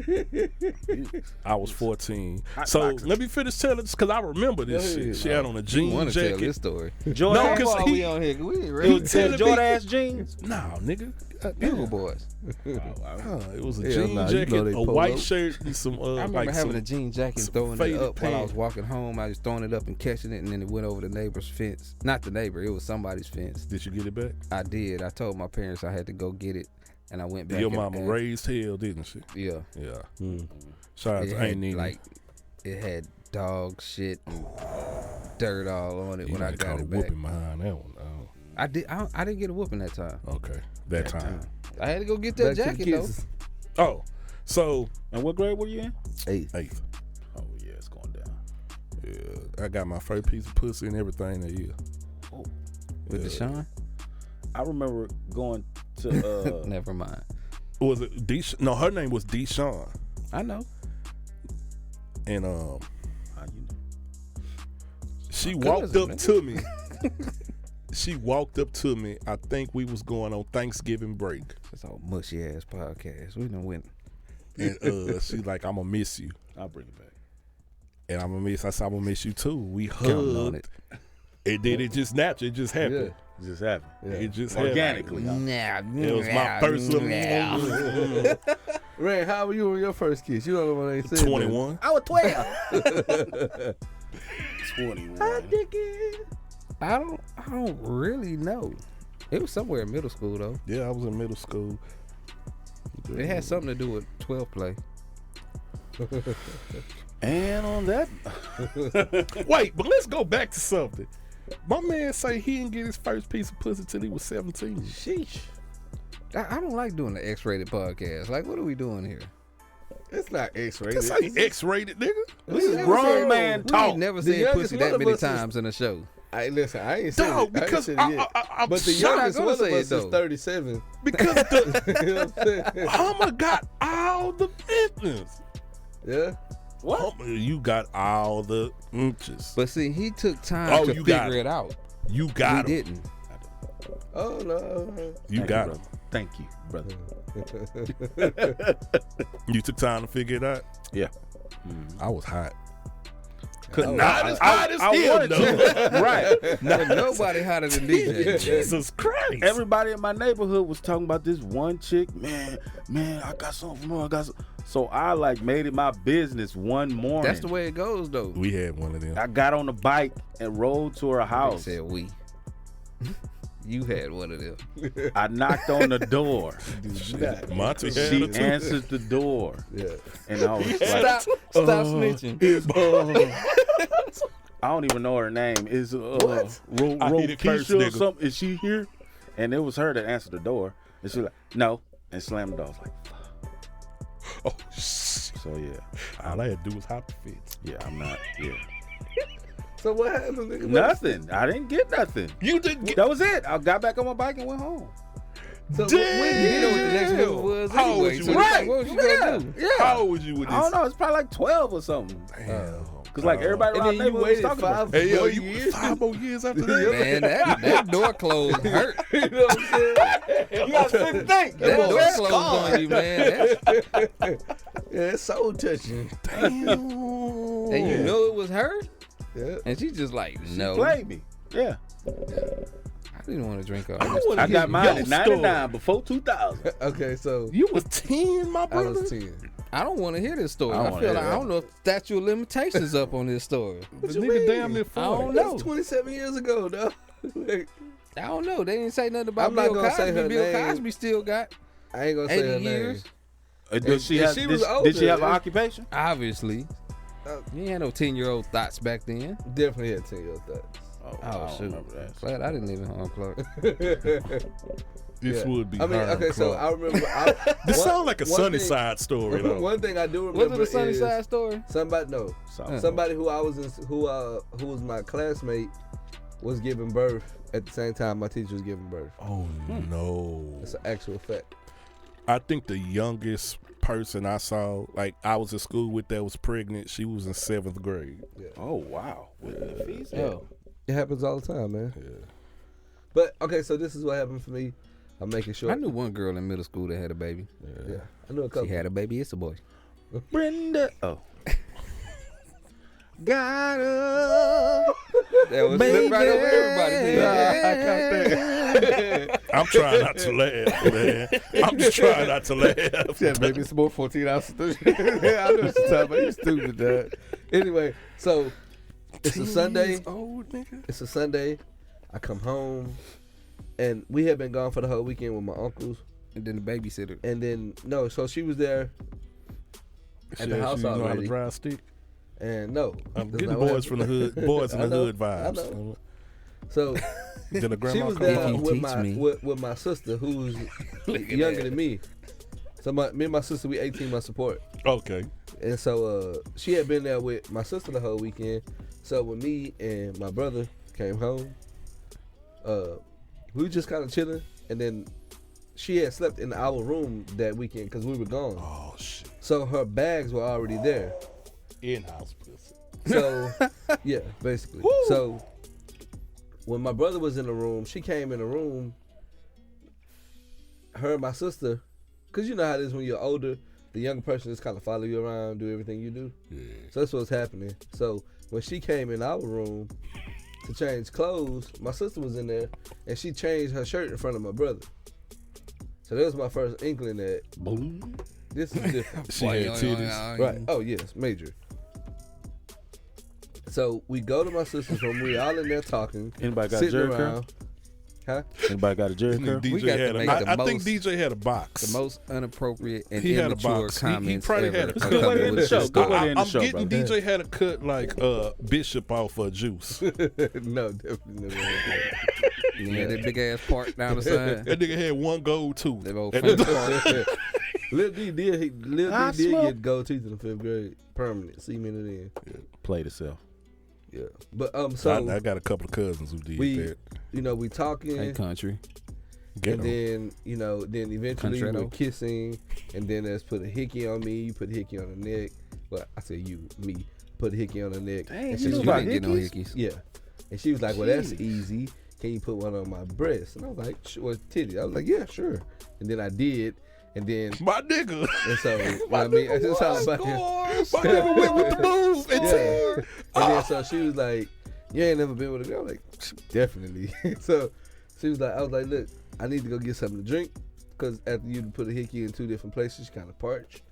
I was 14. Hot So boxer. let me finish telling this because I remember this Go shit. ahead. She had on a You jean want to tell jacket. this story? Jordan, No, How 'cause far he- we on here? We ain't it ready. was telling me- Jordan ass jeans. Nah, nigga. Bugle Boys. It was a Hell jean nah, you know jacket, they a polo. white shirt, and some I remember like having some, a jean jacket and some throwing it faded up while I was pants. walking home. I was throwing it up and catching it, and then it went over the neighbor's fence. Not the neighbor, it was somebody's fence. Did you get it back? I did. I told my parents I had to go get it, and I went back. Your and- mama and- raised hell, didn't she? Yeah. Yeah. Shout out It to had, Aunt Nene. like, it had dog shit and dirt all on it You when I might got caught a it back. whooping behind that one. Oh, I didn't get a whooping that time. okay. That time. I had to go get that Back to the jacket though. kisses. Oh, so And what grade were you in? 8th. eighth. Oh, yeah, it's going down. Yeah, I got my first piece of pussy and everything that year. With Deshaun? I remember going to, Never mind. Was it No, her name was Deshawn, I know. and how you know? she My walked cousin, up man. to me. She walked up to me. I think we was going on Thanksgiving break, It's all mushy ass podcast. We done went. and she's like, "I'm gonna miss you," I'll bring it back. and I said, "I'm gonna miss you too." We Counting on hugged. it. It did. It just naturally. It just happened. It just happened. It just Organically. happened. It was my first little. Ray, how were you on your first kiss? You don't know what they said. 21. I was 12. 21. I don't really know. It was somewhere in middle school though. Yeah, I was in middle school. It had something to do with 12 play. And on that, Wait, but let's go back to something. My man say he didn't get his first piece of pussy till he was 17. Sheesh. I don't like doing the X-rated podcast. Like, what are we doing here? It's not X-rated. This ain't X-rated, nigga. this is never grown said- man We ain't talk. never The said youngest pussy one that of many us is- times in a show. Listen, I ain't saying Dog, it. I ain't because said it yet. I'm But the shocked youngest gonna one of say it, us is though. 37. because the You know what I'm saying? Hummer got all the business. Yeah. What? Hummer, you got all the inches. But see, he took time Oh, to you got figure it. it out. You We got him. didn't. Oh, no. You got him. Thank you, brother. You took time to figure it out. Yeah. I was hot. Oh, Not as hot as him, wanted though. to. Right. But nobody hotter than DJ. Jesus Christ. Everybody in my neighborhood was talking about this one chick. Man, I got something from her. I got some. So I like made it my business one morning. That's the way it goes, though. We had one of them. I got on the bike and rode to her They house. said we. You had one of them. I knocked on the door. Monty had She it too. answered the door. Yeah. And I was like, Stop snitching. I don't even know her name. Is I hit it first, Keisha or nigga. something? Is she here? And it was her that answered the door. And she was like, no. And slammed the door. I was like, Oh, shit. so yeah. All I had to do was hop the fence. Yeah, I'm not. Yeah. So what happened, nigga? Nothing. I didn't get nothing. You didn't get. That was it. I got back on my bike and went home. So You know what the next move was How old anyway. was you So when- like, what was you gonna do? Yeah. How old was you with this? I don't know. It's probably like 12 or something. Because like everybody And around then you neighborhood was waited talking about 5 Hey, yo, more you years? 5 more years after that? Man, that door closed hurt. You know what I'm saying? You got to sit and think. That door closed on you, man. Yeah, it's soul touching. Damn. And you know it was her? Yeah. And she just like, She no. played me. Yeah. I definitely want to drink all I this. wanna I hear got mine your at story. 99 before 2000. Okay, so You was 10, my I brother. was 10. I don't want to hear this story. I don't I wanna feel hear like I that. don't know if statute of limitations up on this story. The you nigga mean? damn near 40. I don't That know. was 27 years ago, though. I don't know. They didn't say nothing about I'm not Bill gonna Cosby. say her Bill name. Cosby still got I ain't gonna say 80 her years. name. Does she and have? she Did, was did she have an older. occupation? Obviously. You ain't had no 10-year-old thoughts back then. Definitely had 10-year-old thoughts. Oh, Oh, I don't shoot. remember that. Glad I didn't even unplug. This Yeah. would be I mean, hard. okay, so I remember. This sounds like a one sunny thing- side story, though. One thing I do remember Was it a sunny is side story? somebody who I was in, who was my classmate was giving birth at the same time my teacher was giving birth. Oh, no. It's an actual fact. I think the youngest person I saw, like I was at school with that was pregnant, she was in 7th grade. Oh wow. Oh. It happens all the time, man. Yeah. But okay, so this is what happened for me. I'm making sure. I knew one girl in middle school that had a baby. Yeah, I knew a couple. She had a baby. It's a boy. Brenda. Oh. Got up. That was Baby. right over everybody's head. I'm trying not to laugh, man. I'm just trying not to laugh. Yeah, maybe it's more 14 ounces. I know what you're talking about. You stupid, dad. Anyway, so it's a Sunday. Old nigga. It's a Sunday. I come home, and we had been gone for the whole weekend with my uncles. And then the babysitter. And then so she was there at the house She know how to already. drive stick. And no, I'm that's getting not what boys from the hood, boys in I the know, hood vibes. I know. So Then the she grandma was come there If you home. with teach my me. with my sister who's younger than me. So me and my sister, we 18 months apart. Okay. And so she had been there with my sister the whole weekend. So when me and my brother came home, we were just kind of chilling. And then she had slept in our room that weekend because we were gone. Oh shit. So her bags were already there. In-house pussy. So yeah, basically. So when my brother was in the room, she came in the room. Her and my sister, because you know how it is when you're older, the younger person just kind of follow you around, do everything you do. Yeah. So that's what's happening. So when she came in our room to change clothes, my sister was in there and she changed her shirt in front of my brother. So that was my first inkling that Boom. this is different. She had titties. Right. Oh yes, major. So we go to my sister's room. We all in there talking. Anybody got sitting Jerry curl? around. Huh? Anybody got a Jerry curl? DJ We got to had make a, the I think most- DJ had a box. The most inappropriate and He had a immature box. He comments probably ever. had a are cut. coming Go ahead in with the show. this Go story. ahead in the I'm show, getting bro. DJ had a cut like Bishop off of Juice. No, definitely never. Yeah, that big ass part down the side. That nigga had one gold tooth. That old And family then- part. Lil D did I smoke. get gold teeth in the 5th grade, permanent, cemented in. Played itself. Yeah, but so I got a couple of cousins who did we, that. we talking, Hey, country. Get and 'em. then eventually we're Contrero. kissing, and then let's put a hickey on me. You put a hickey on the neck. Well, I said me put a hickey on the neck. Dang, and you she know was You about like, didn't get no hickeys? hickeys. yeah, and she was like, well, that's easy. Can you put one on my breast? And I was like, sure, titty. I was like, yeah, sure. And then I did, and then My nigga. and so I mean, it's just how about My nigga went with the move. And Yeah. And then so she was like, you ain't never been with a girl? I'm like, definitely. So she was like, I was like, look, I need to go get something to drink because after you put a hickey in 2 different places, she kind of parched.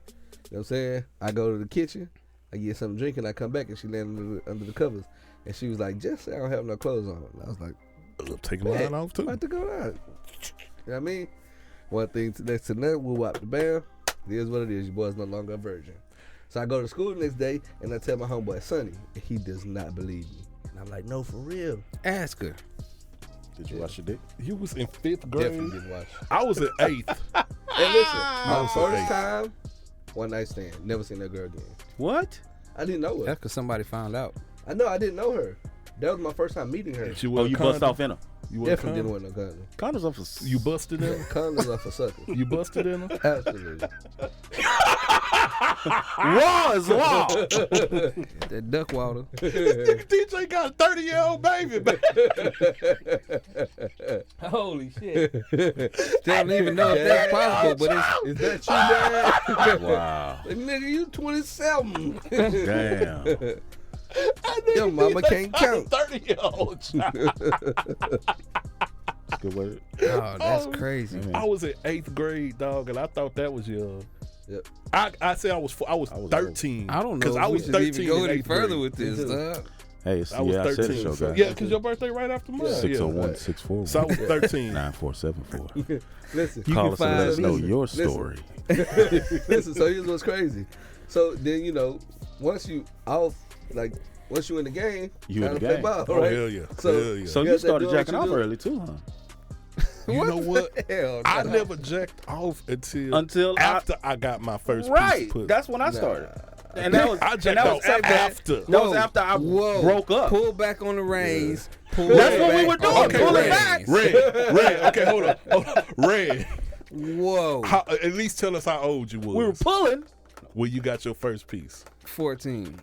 You know what I'm saying? I go to the kitchen, I get something to drink, and I come back and she landed under the covers. And she was like, just say I don't have no clothes on. And I was like, Taking mine off I'm too. about to go out. You know what I mean? One thing next to another, we'll wipe the bam. It is what it is. Your boy's no longer a virgin. So I go to school the next day and I tell my homeboy Sonny, and he does not believe me. And I'm like, no, for real. Ask her. Did you wash your dick? You was in 5th Definitely grade. didn't watch. I was in 8th. And listen, my so first hey. time, one night stand. Never seen that girl again. What? I didn't know her. That's because somebody found out. I know I didn't know her. That was my first time meeting her. She Oh, wore a you bust condom? off in her. You wore a Definitely didn't condom? want no condom. Condoms off for You busted in her? Condoms are for suckers. You busted in her? Absolutely. Raw is law. That duck water. DJ got a 30-year-old baby, man. Holy shit. Don't even know if that's possible, but it's. Is that you, Dad? Wow. Like, nigga, you 27. Damn. Your mama can't count. 30-year-old child. a good word. Oh, that's crazy. Man. I was in 8th grade, dog, and I thought that was young. Yep. I said I was 13. I don't know because if I we was should 13 even go in any 8th further grade. with this, dog. Hey, it's I was I said 13. it, show, So, guys. yeah, because your birthday right after mine. 601-641. So I was 13. 9474. Listen, Call us and let us find- know listen, your listen. story. Listen, so here's what's crazy. So then once you in the game, You in gotta the play game. ball, Oh, right? hell yeah. So- Hell yeah. So You you got that started doing what jacking you off do? early too, huh? You know what? Hell, I no. never jacked off until After I got my first piece right. of pussy. That's when I started. And that was I and jacked that off was after. That was after I Whoa. broke up. Pull back on the reins. Pull That's it what we back were doing, on the pulling back. reins. Red. Okay, hold on. Red. Whoa. At least tell us how old you was. We were pulling. when you got your first piece. 14.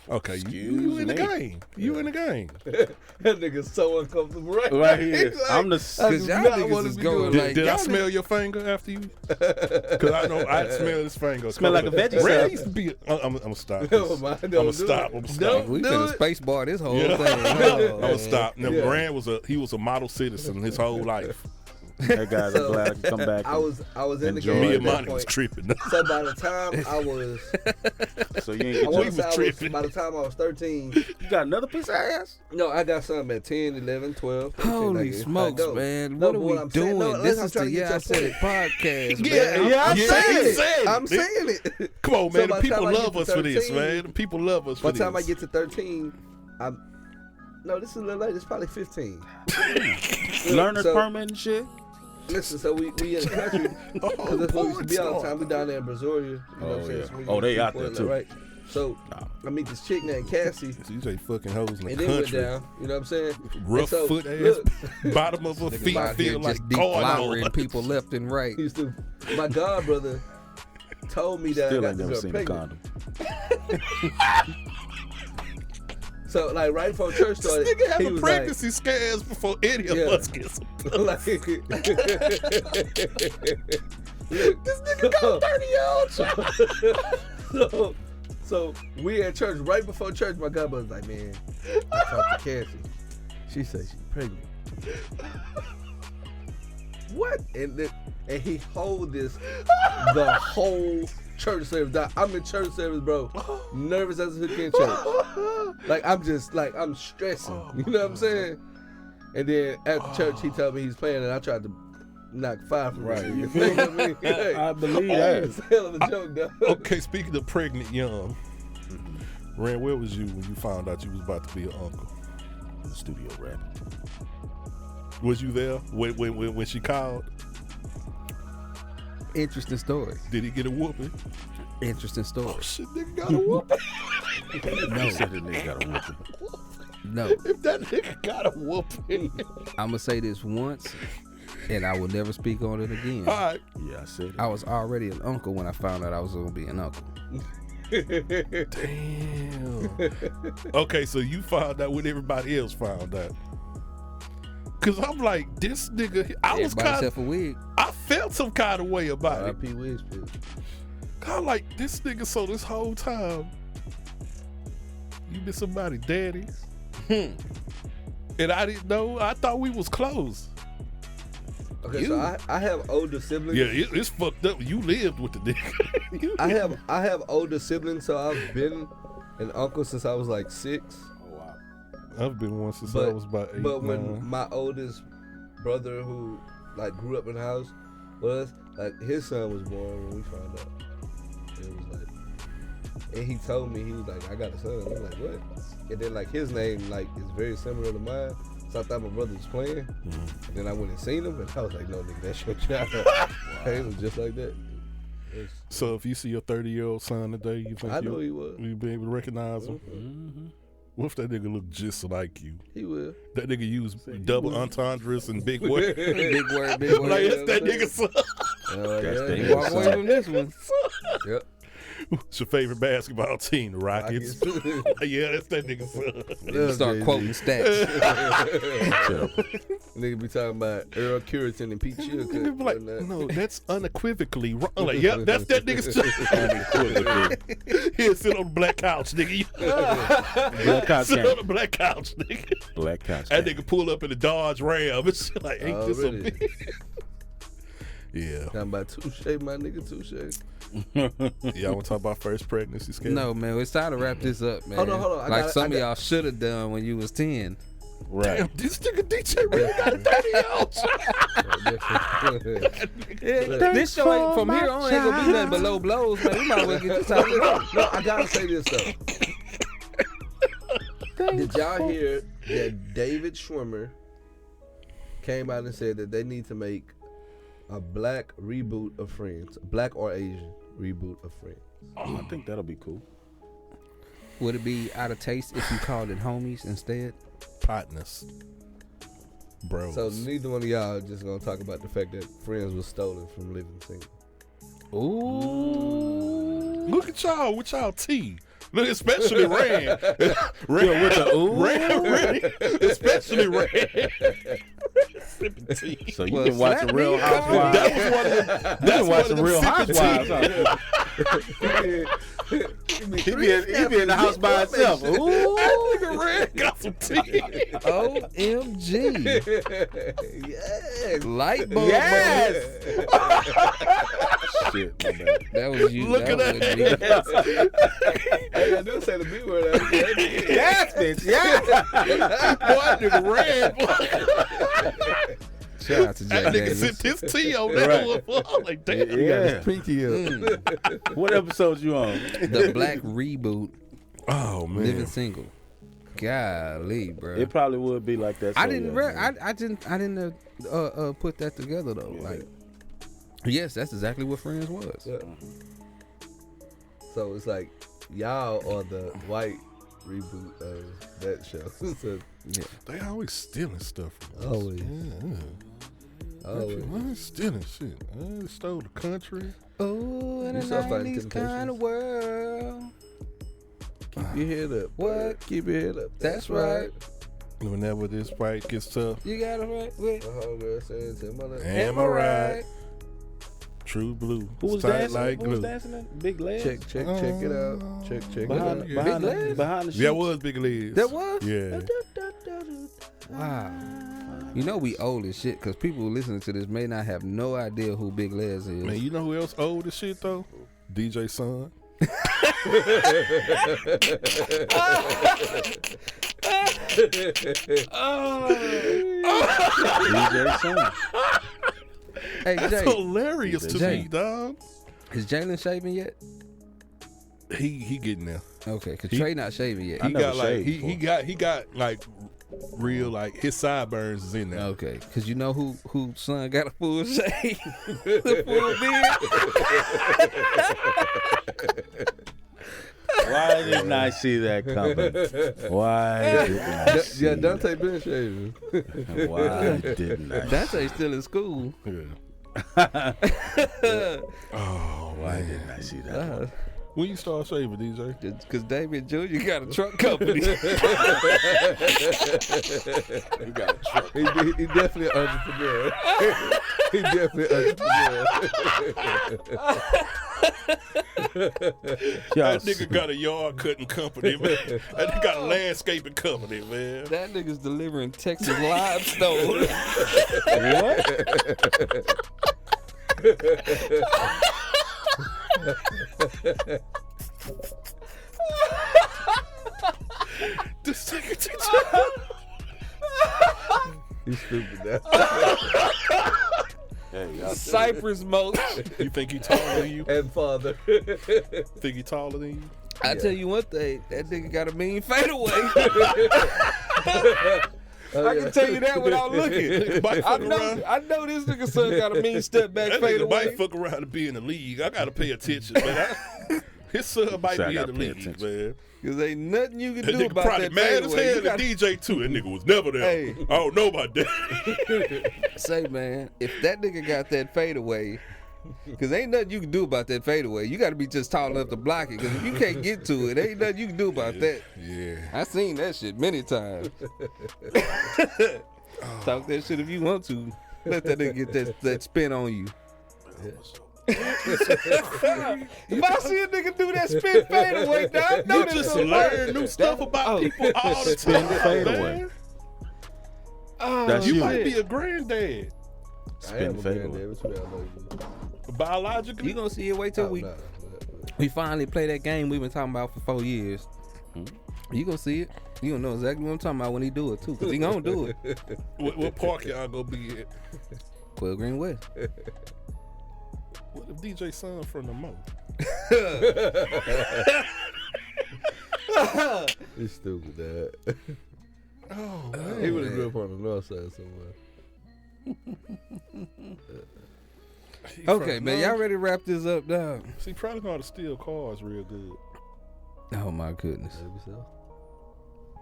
Okay, you in the me. game. You in the game. That nigga's so uncomfortable right here. It's like, I'm the I Cause do y'all not niggas wanna is be going doing like, Did I y'all smell your finger after you? Because I know I smell this finger. Smell like a veggie Red salad. used to be. I'm gonna stop. Never this. mind, I'm don't gonna do stop. it. I'm gonna Don't stop. We do finna it. space bar this whole Yeah. thing. I'm Oh, gonna stop. Now, Yeah. Brand he was a model citizen his whole life. Hey guys, I'm glad I could come back. I was in the enjoy game Me it. at and that Monty was point. tripping. So by the time I was, so you I ain't wanna was say tripping. by the time I was 13, you got another piece of ass? no, I got some at 10, 11, 12. 13, Holy like, smokes, I go. man. No, What are but we I'm saying- doing? no, This I'm is trying the to get Yeah, I your Said It point. podcast, Yeah, man. I'm Yeah, saying he it. said I'm it. saying it. Come on, So man. by The the people time I love get us to for this, 13, man. The people love us for By this. the time I get to 13, no, this is a little late. It's probably 15. Learner's So- permit and shit? Listen, so we in the country, because that's where we used to be all the time. We down there in Brazoria. You know what I'm saying? yeah. So we Oh, they get out people there, in too. Right? So I meet this chick named Cassie, So you say fucking hoes in the and then went country. down. You know what I'm saying? Rough And so, foot ass, look, bottom of her feet Out here feel like just corn. deflowering people left and right. used to, my god brother told me that Still I ain't got never this seen girl a pregnant. condom. So like right before church This started, nigga he having was pregnancy scares before any of Yeah. us get some. like, this nigga got 30 old. So we at church right before church. My god brother's like, man, I talked to Cassie. She said she's pregnant. What? And he hold this the whole church service. Dog, I'm in church service, bro. Nervous as a hook in church. Like I'm stressing. You know what I'm saying? And then after church, he told me he's playing, and I tried to knock 5 from Right. him. You know what I mean? Hey, I believe it's that. a hell of a joke, dog. Okay, speaking of pregnant young, Rand, where was you when you found out you was about to be an uncle? In the studio rapping. Was you there when she called? Interesting story. Did he get a whooping? Interesting story. Oh shit, nigga got a whooping. No. Said that nigga got a whooping. No, If that nigga got a whooping. I'm gonna say this once, and I will never speak on it again. All right. Yeah, I said it. I was already an uncle when I found out I was gonna be an uncle. Damn. Okay, so you found out when everybody else found out. Cause I'm like, this nigga, Everybody except for Wig. I felt some kind of way about it. R.I.P. Wiz, bitch. I'm like, this nigga, so this whole time, you been somebody's daddy. And I didn't know. I thought we was close. Okay, so I have older siblings. Yeah, it's fucked up. You lived with the nigga. You I lived- have older siblings, so I've been an uncle since I was like 6. I've been one since I was about 8. But when my oldest brother, who like grew up in the house, was like his son was born when we found out. It was like, and he told me, he was like, I got a son. I was like, what? And then like his name like is very similar to mine. So I thought my brother was playing. And then I went and seen him, and I was like, no, nigga, that's your child. It was just like that. So if you see your 30-year-old son today, you think I know he was. you be able to recognize him? Mm-hmm. What if that nigga look just like you? He will. That nigga use double entendres and big word. Big word, big word. Like, it's that nigga's son. That's yeah. dangerous. Walk away from this one. Yep. What's your favorite basketball team? The Rockets. Yeah, that's that nigga's son. You start Jay-Z. quoting stats. Nigga be talking about Earl Curitan and Pete Nigga Chilcutt. be like, and that. no, that's unequivocally wrong. I'm like, yep, that's that nigga's son. He'll sit on the black couch, nigga. Black couch Sit game. on the black couch, nigga. Black couch. That nigga pull up in the Dodge Ram and shit like, ain't this a Already. bitch? Yeah. Talking about Touche, my nigga Touche. Y'all want to talk about first pregnancy scandal? No, man, it's time to wrap this up, man. Hold on. Like some of y'all should have done when you was 10. Right. Damn, this nigga DJ really got a 30-year-old. This show ain't, from here on ain't gonna be nothing but low blows, man. We might as well get this out of the way. No, I gotta say this though. Did y'all hear that David Schwimmer came out and said that they need to make a black reboot of Friends, black or Asian reboot of Friends? I think that'll be cool. Would it be out of taste if you called it homies instead? Partners. Bros. So neither one of y'all just gonna talk about the fact that Friends was stolen from Living Single. Ooh. Look at y'all with y'all tea. Look, especially Rand. With the ooh. Rand, really, especially Rand. Sipping tea. So you Well, been watching slap Real me, Housewives. That was one of them. You That's been one of watching them Real sipping Housewives. tea. He be in the house by himself. Ooh. That nigga Rand got some tea. OMG. Yes. Light bulb. Yes. moment. Shit, my bad. That was you. Look at was that. me. Hey, I do say the B word. Yes, bitch. Yes. Boy, that nigga Rand. Boy. Shout out to Jack That nigga Daniels. sipped his tea on that Right. one. I'm like, damn. Yeah. Pinky up. What episode you on? The black reboot, Oh, man. Living Single. Golly, bro. It probably would be like that. I so, didn't. yeah, I didn't put that together though. Like, yes, that's exactly what Friends was. Yeah. So it's like y'all are the white reboot of that show. So, Yeah. They always stealing stuff from us. Always. Yeah. always. Why stealing shit? They stole the country. Oh, in a You saw Fighting 90s kind Temptations? of world. Keep your head up. What? Keep your head up. That's right. Whenever this fight gets tough, You got it right. Wait. My homegirl said to my left. am I right? True blue. Who was Tight dancing? like Who was glue. dancing? That? Big legs. Check it out. Check it Behind, out. behind, Big the, legs? behind the sheets. That was Big Liz. That was? Yeah. Wow. You know we old as shit because people listening to this may not have no idea who Big Les is. Man, you know who else old as shit though? DJ Son. DJ Son. Hey, That's Jay, hilarious to Jay. me, dog. is Jalen shaving yet? He getting there. Okay, because He- Trey not shaving yet. I He never got like shaved he got like real like his sideburns is in there. Okay, because you know who son got a full shave, the full beard. Why didn't I see that coming? Why didn't I see Yeah, Dante been shaving. that? Why didn't I? Dante's still in school. Yeah. Why didn't I see that? When you start shaving, DJ? Because David Jr. got a truck company. He definitely an entrepreneur. He definitely an entrepreneur. Y'all That nigga got a yard cutting company, man. That nigga got a landscaping company, man. That nigga's delivering Texas limestone. This nigga DJ. He's stupid now. Hey, y'all Cypress Mulch. You think he taller than you? And father. Think he taller than you? I tell you one thing, that nigga got a mean fadeaway. I can tell you that without looking. Might I fuck know, around. I know this nigga son got a mean step back That nigga fadeaway. might fuck around and be in the league. I gotta pay attention, man. His son might So I be in gotta the pay league, attention. man. Cause ain't nothing you can That do nigga about probably that mad as fadeaway. hell You at gotta DJ too. That nigga was never there. Hey. I don't know about that. say, man, if that nigga got that fadeaway, cause ain't nothing you can do about that fadeaway. You gotta be just tall enough to block it. Cause if you can't get to it, ain't nothing you can do about that. Yeah. I seen that shit many times. Talk that shit if you want to. Let that nigga get that spin on you. If I see a nigga do that spin fadeaway, dog, I know You this just gonna learn work. new stuff about Oh. people all the Spin time. fadeaway. Man. That's You you. might be a granddad. I am a Spin fatal. granddad. Which way I know you? Biologically. You gonna see it. Wait till Oh, we nah. we finally play that game we've been talking about for 4 years. You gonna see it. You gonna know exactly what I'm talking about when he do it too, cause he gonna do it. What park y'all gonna be at? Quail Green West. What if DJ Son from the Mo? He's stupid, Dad. Oh, He would have grew up on the north side somewhere. Okay, man, y'all ready to wrap this up, dog? See, probably know how to steal cars real good. Oh my goodness. Maybe so.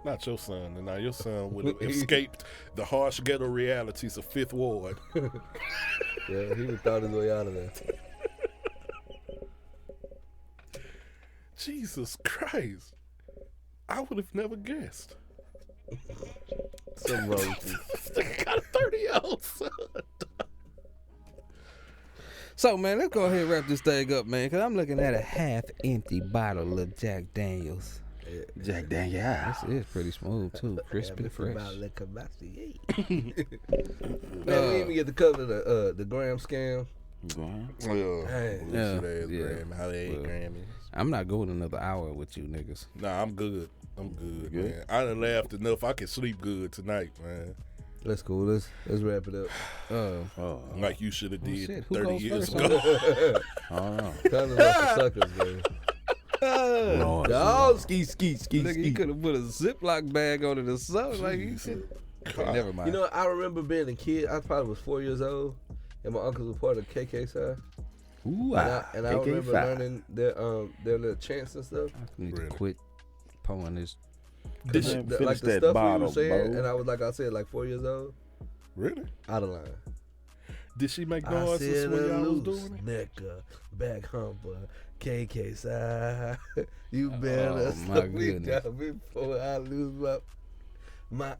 Not your son. And now your son would have escaped the harsh ghetto realities of Fifth Ward. Yeah, he would have thought his way out of there. Jesus Christ. I would have never guessed. Something wrong with you. This nigga got a 30-year-old son. So, man, let's go ahead and wrap this thing up, man, because I'm looking at a half-empty bottle of Jack Daniels. Jack Daniel. This is pretty smooth, too. Crispy and fresh. Man, we didn't even get to cover the Graham scam. Hey. Yeah. How they ate Well. Grammy. I'm not going another hour with you niggas. Nah, I'm good. I'm good, Good? man. I done laughed enough. I can sleep good tonight, man. That's cool. Let's wrap it up. Oh, Like you should have did shit. Who 30 goes years first? ago. I don't know. Kind of like the suckers, man. Lord. Oh, ski. Nigga, you could have put a Ziploc bag on it or something. Like, you could. God. Never mind. You know, I remember being a kid. I probably was 4 years old, and my uncles were part of KK Ooh, and I remember AK5. learning their little chants and stuff. I need to Really? quit pouring this. Did Like you the finish stuff that we bottle, were saying, Bo? and I was like I said, like 4 years old, Really? out of line. Did she make I noises said when a y'all was loose doing it? necker, back humper, KK side. You better Oh, my slow me goodness. down before I lose my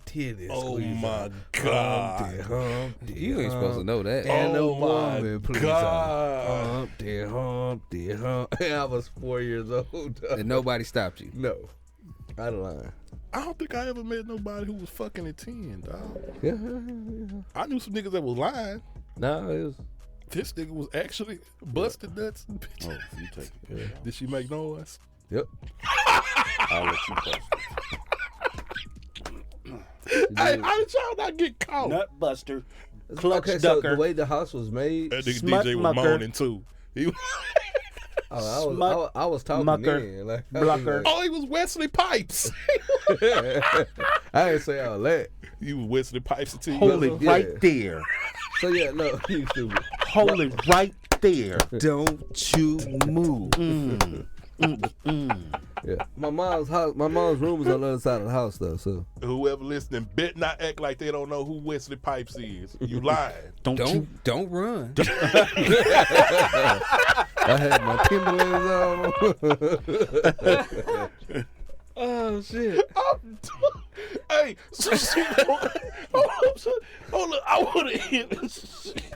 titties. Oh squeeze my out. God. Humpty, You ain't supposed to know that. And Oh the my woman, please. God. Humpty. I was 4 years old. And nobody stopped you. No, out of line. I don't think I ever met nobody who was fucking at 10, dog. Yeah. I knew some niggas that was lying. No, it was. This nigga was actually busted nuts and bitches. Oh, you take it. Did she make noise? Yep. I'll let you post Hey, how did y'all not get caught? Nutbuster. Clutch Okay, so ducker. the way the house was made, That nigga Smut DJ was mucker. moaning too. He was, I was talking mucker, then. Like, blocker. oh, he was Wesley Pipes. I didn't say all that. You was Wesley Pipes until you Hold was it Yeah. right there. So yeah, no, you stupid. Hold it right there. Don't you move. Yeah, my mom's room was on the other side of the house though. So Whoever listening, bet not act like they don't know who Wesley Pipes is. You lying. Don't run. I had my Timberlands on. Oh shit. Hey, so she, hold up, I want to hear this shit.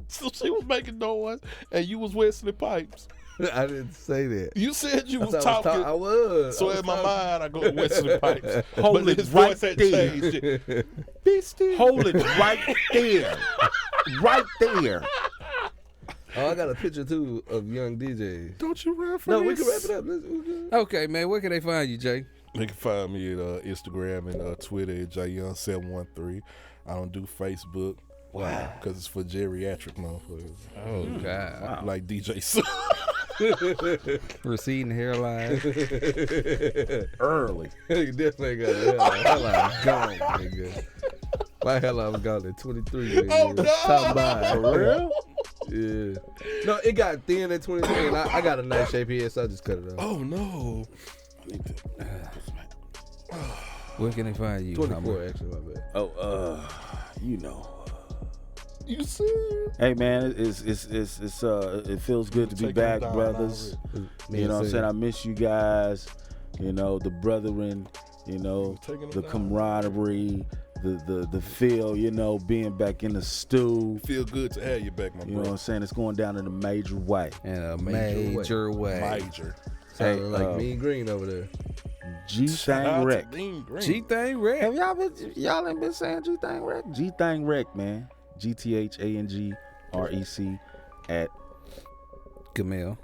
So she was making noise, and you was Wesley Pipes. I didn't say that. You said you was I talking. I was. So I was in my talking. mind, I go to Wesley Pipes. Hold But it his right voice had there. changed. Hold it right there. Right there. Oh, I got a picture too of young DJs. Don't you run for No, this? we can wrap it up. We can- Okay, man, where can they find you, Jay? They can find me at Instagram and Twitter at jyoung713. I don't do Facebook. Wow. Because it's for geriatric motherfuckers. Oh God. Like DJ Son. Receding hairline. Early. You definitely got a hairline gone, nigga. My hairline was gone at 23. Nigga. Oh, no. Top by. For real? Yeah. No, it got thin at 23, and I got a nice shape here, so I just cut it off. Oh, no. Where can they find you? 24, Hummer? actually, my bad. Oh, you know. You serious? Hey man, it feels good to be Take back, them down brothers. Me You know what I'm and saying? I miss you guys. You know, the brethren, you know, Taking them the down. camaraderie, the feel, you know, being back in the stew. Feel good to have you back, my You know what bro. I'm saying? It's going down in a major way. In a Major major way. Major. Sounded Hey, like Mean Green over there. G Shout Thang out to Rec. Dean Green. G thing red. Have y'all ain't been saying G Thang Rec? G Thang Rec, man. GTHANGREC at Camille.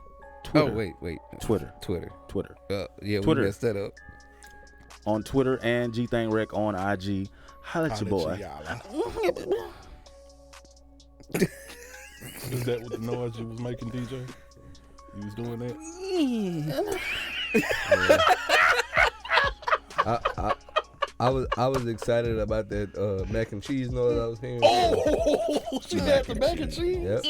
Twitter. Oh wait. Twitter. Twitter. Yeah, Twitter. we messed that up. On Twitter and G Thang Rec on IG. Holla at your boy. Is that what the noise you was making, DJ? You was doing that? I was excited about that mac and cheese noise I was hearing. Oh, she had the mac and cheese? Yep.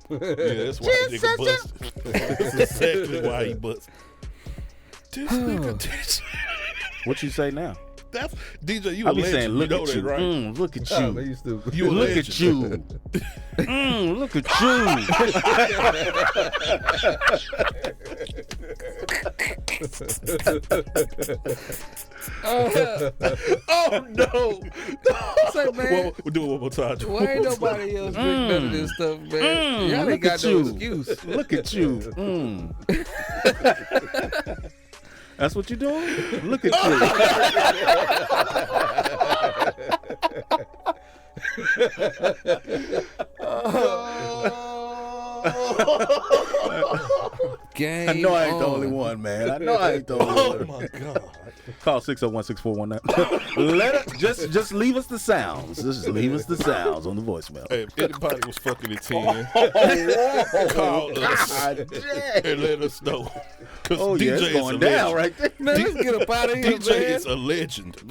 Yeah, that's why the nigga busted. That's exactly why he busted. This nigga DJ. What you say now? That's DJ, you a I be legend. saying, look you know at that, you. right? Look at Oh, you. man, you stupid. You a Look legend. at you. Look at you. Oh no! Say, man, We'll do it one more time. why ain't nobody else drink none of this stuff, man? Y'all look ain't got at no you. excuse. Look at you. That's what you doing? Look at Game I know I ain't the on. only one, man. I know I ain't the only one. Oh my god! Call 601-6419. Just leave us the sounds. Just leave us the sounds on the voicemail. Hey, if anybody was fucking at 10, call us and let us know. Cause Oh, DJ yeah, it's is going a down legend. right there. Man, let's get up out of here, DJ man. is a legend.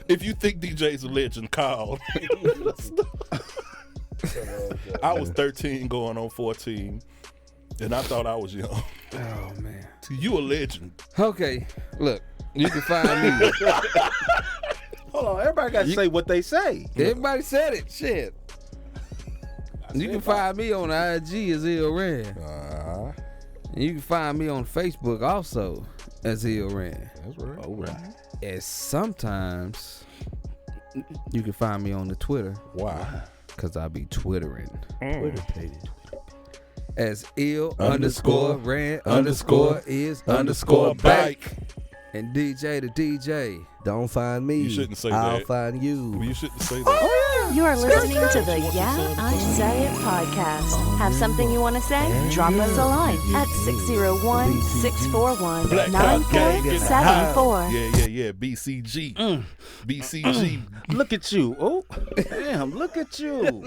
If you think DJ's a legend, call. I was 13 going on 14, and I thought I was young. Oh man. You a legend. Okay, look, you can find me. Hold on, everybody got to say what they say. Everybody said it. Shit. You can find me on IG as Ill Ran. And you can find me on Facebook also as Ill Ran. That's right. All right. And sometimes you can find me on the Twitter. Why? Cause I be twittering Twitter-tated. as ill_ran_is_bike and DJ the DJ. Don't find me. You shouldn't say I'll that. find you. You shouldn't say that. You are listening to the Yeah, I Say It podcast. Have something you want to say? Drop us a line at 601-641-9474. Yeah. BCG. BCG. Look at you. Oh, damn, look at you.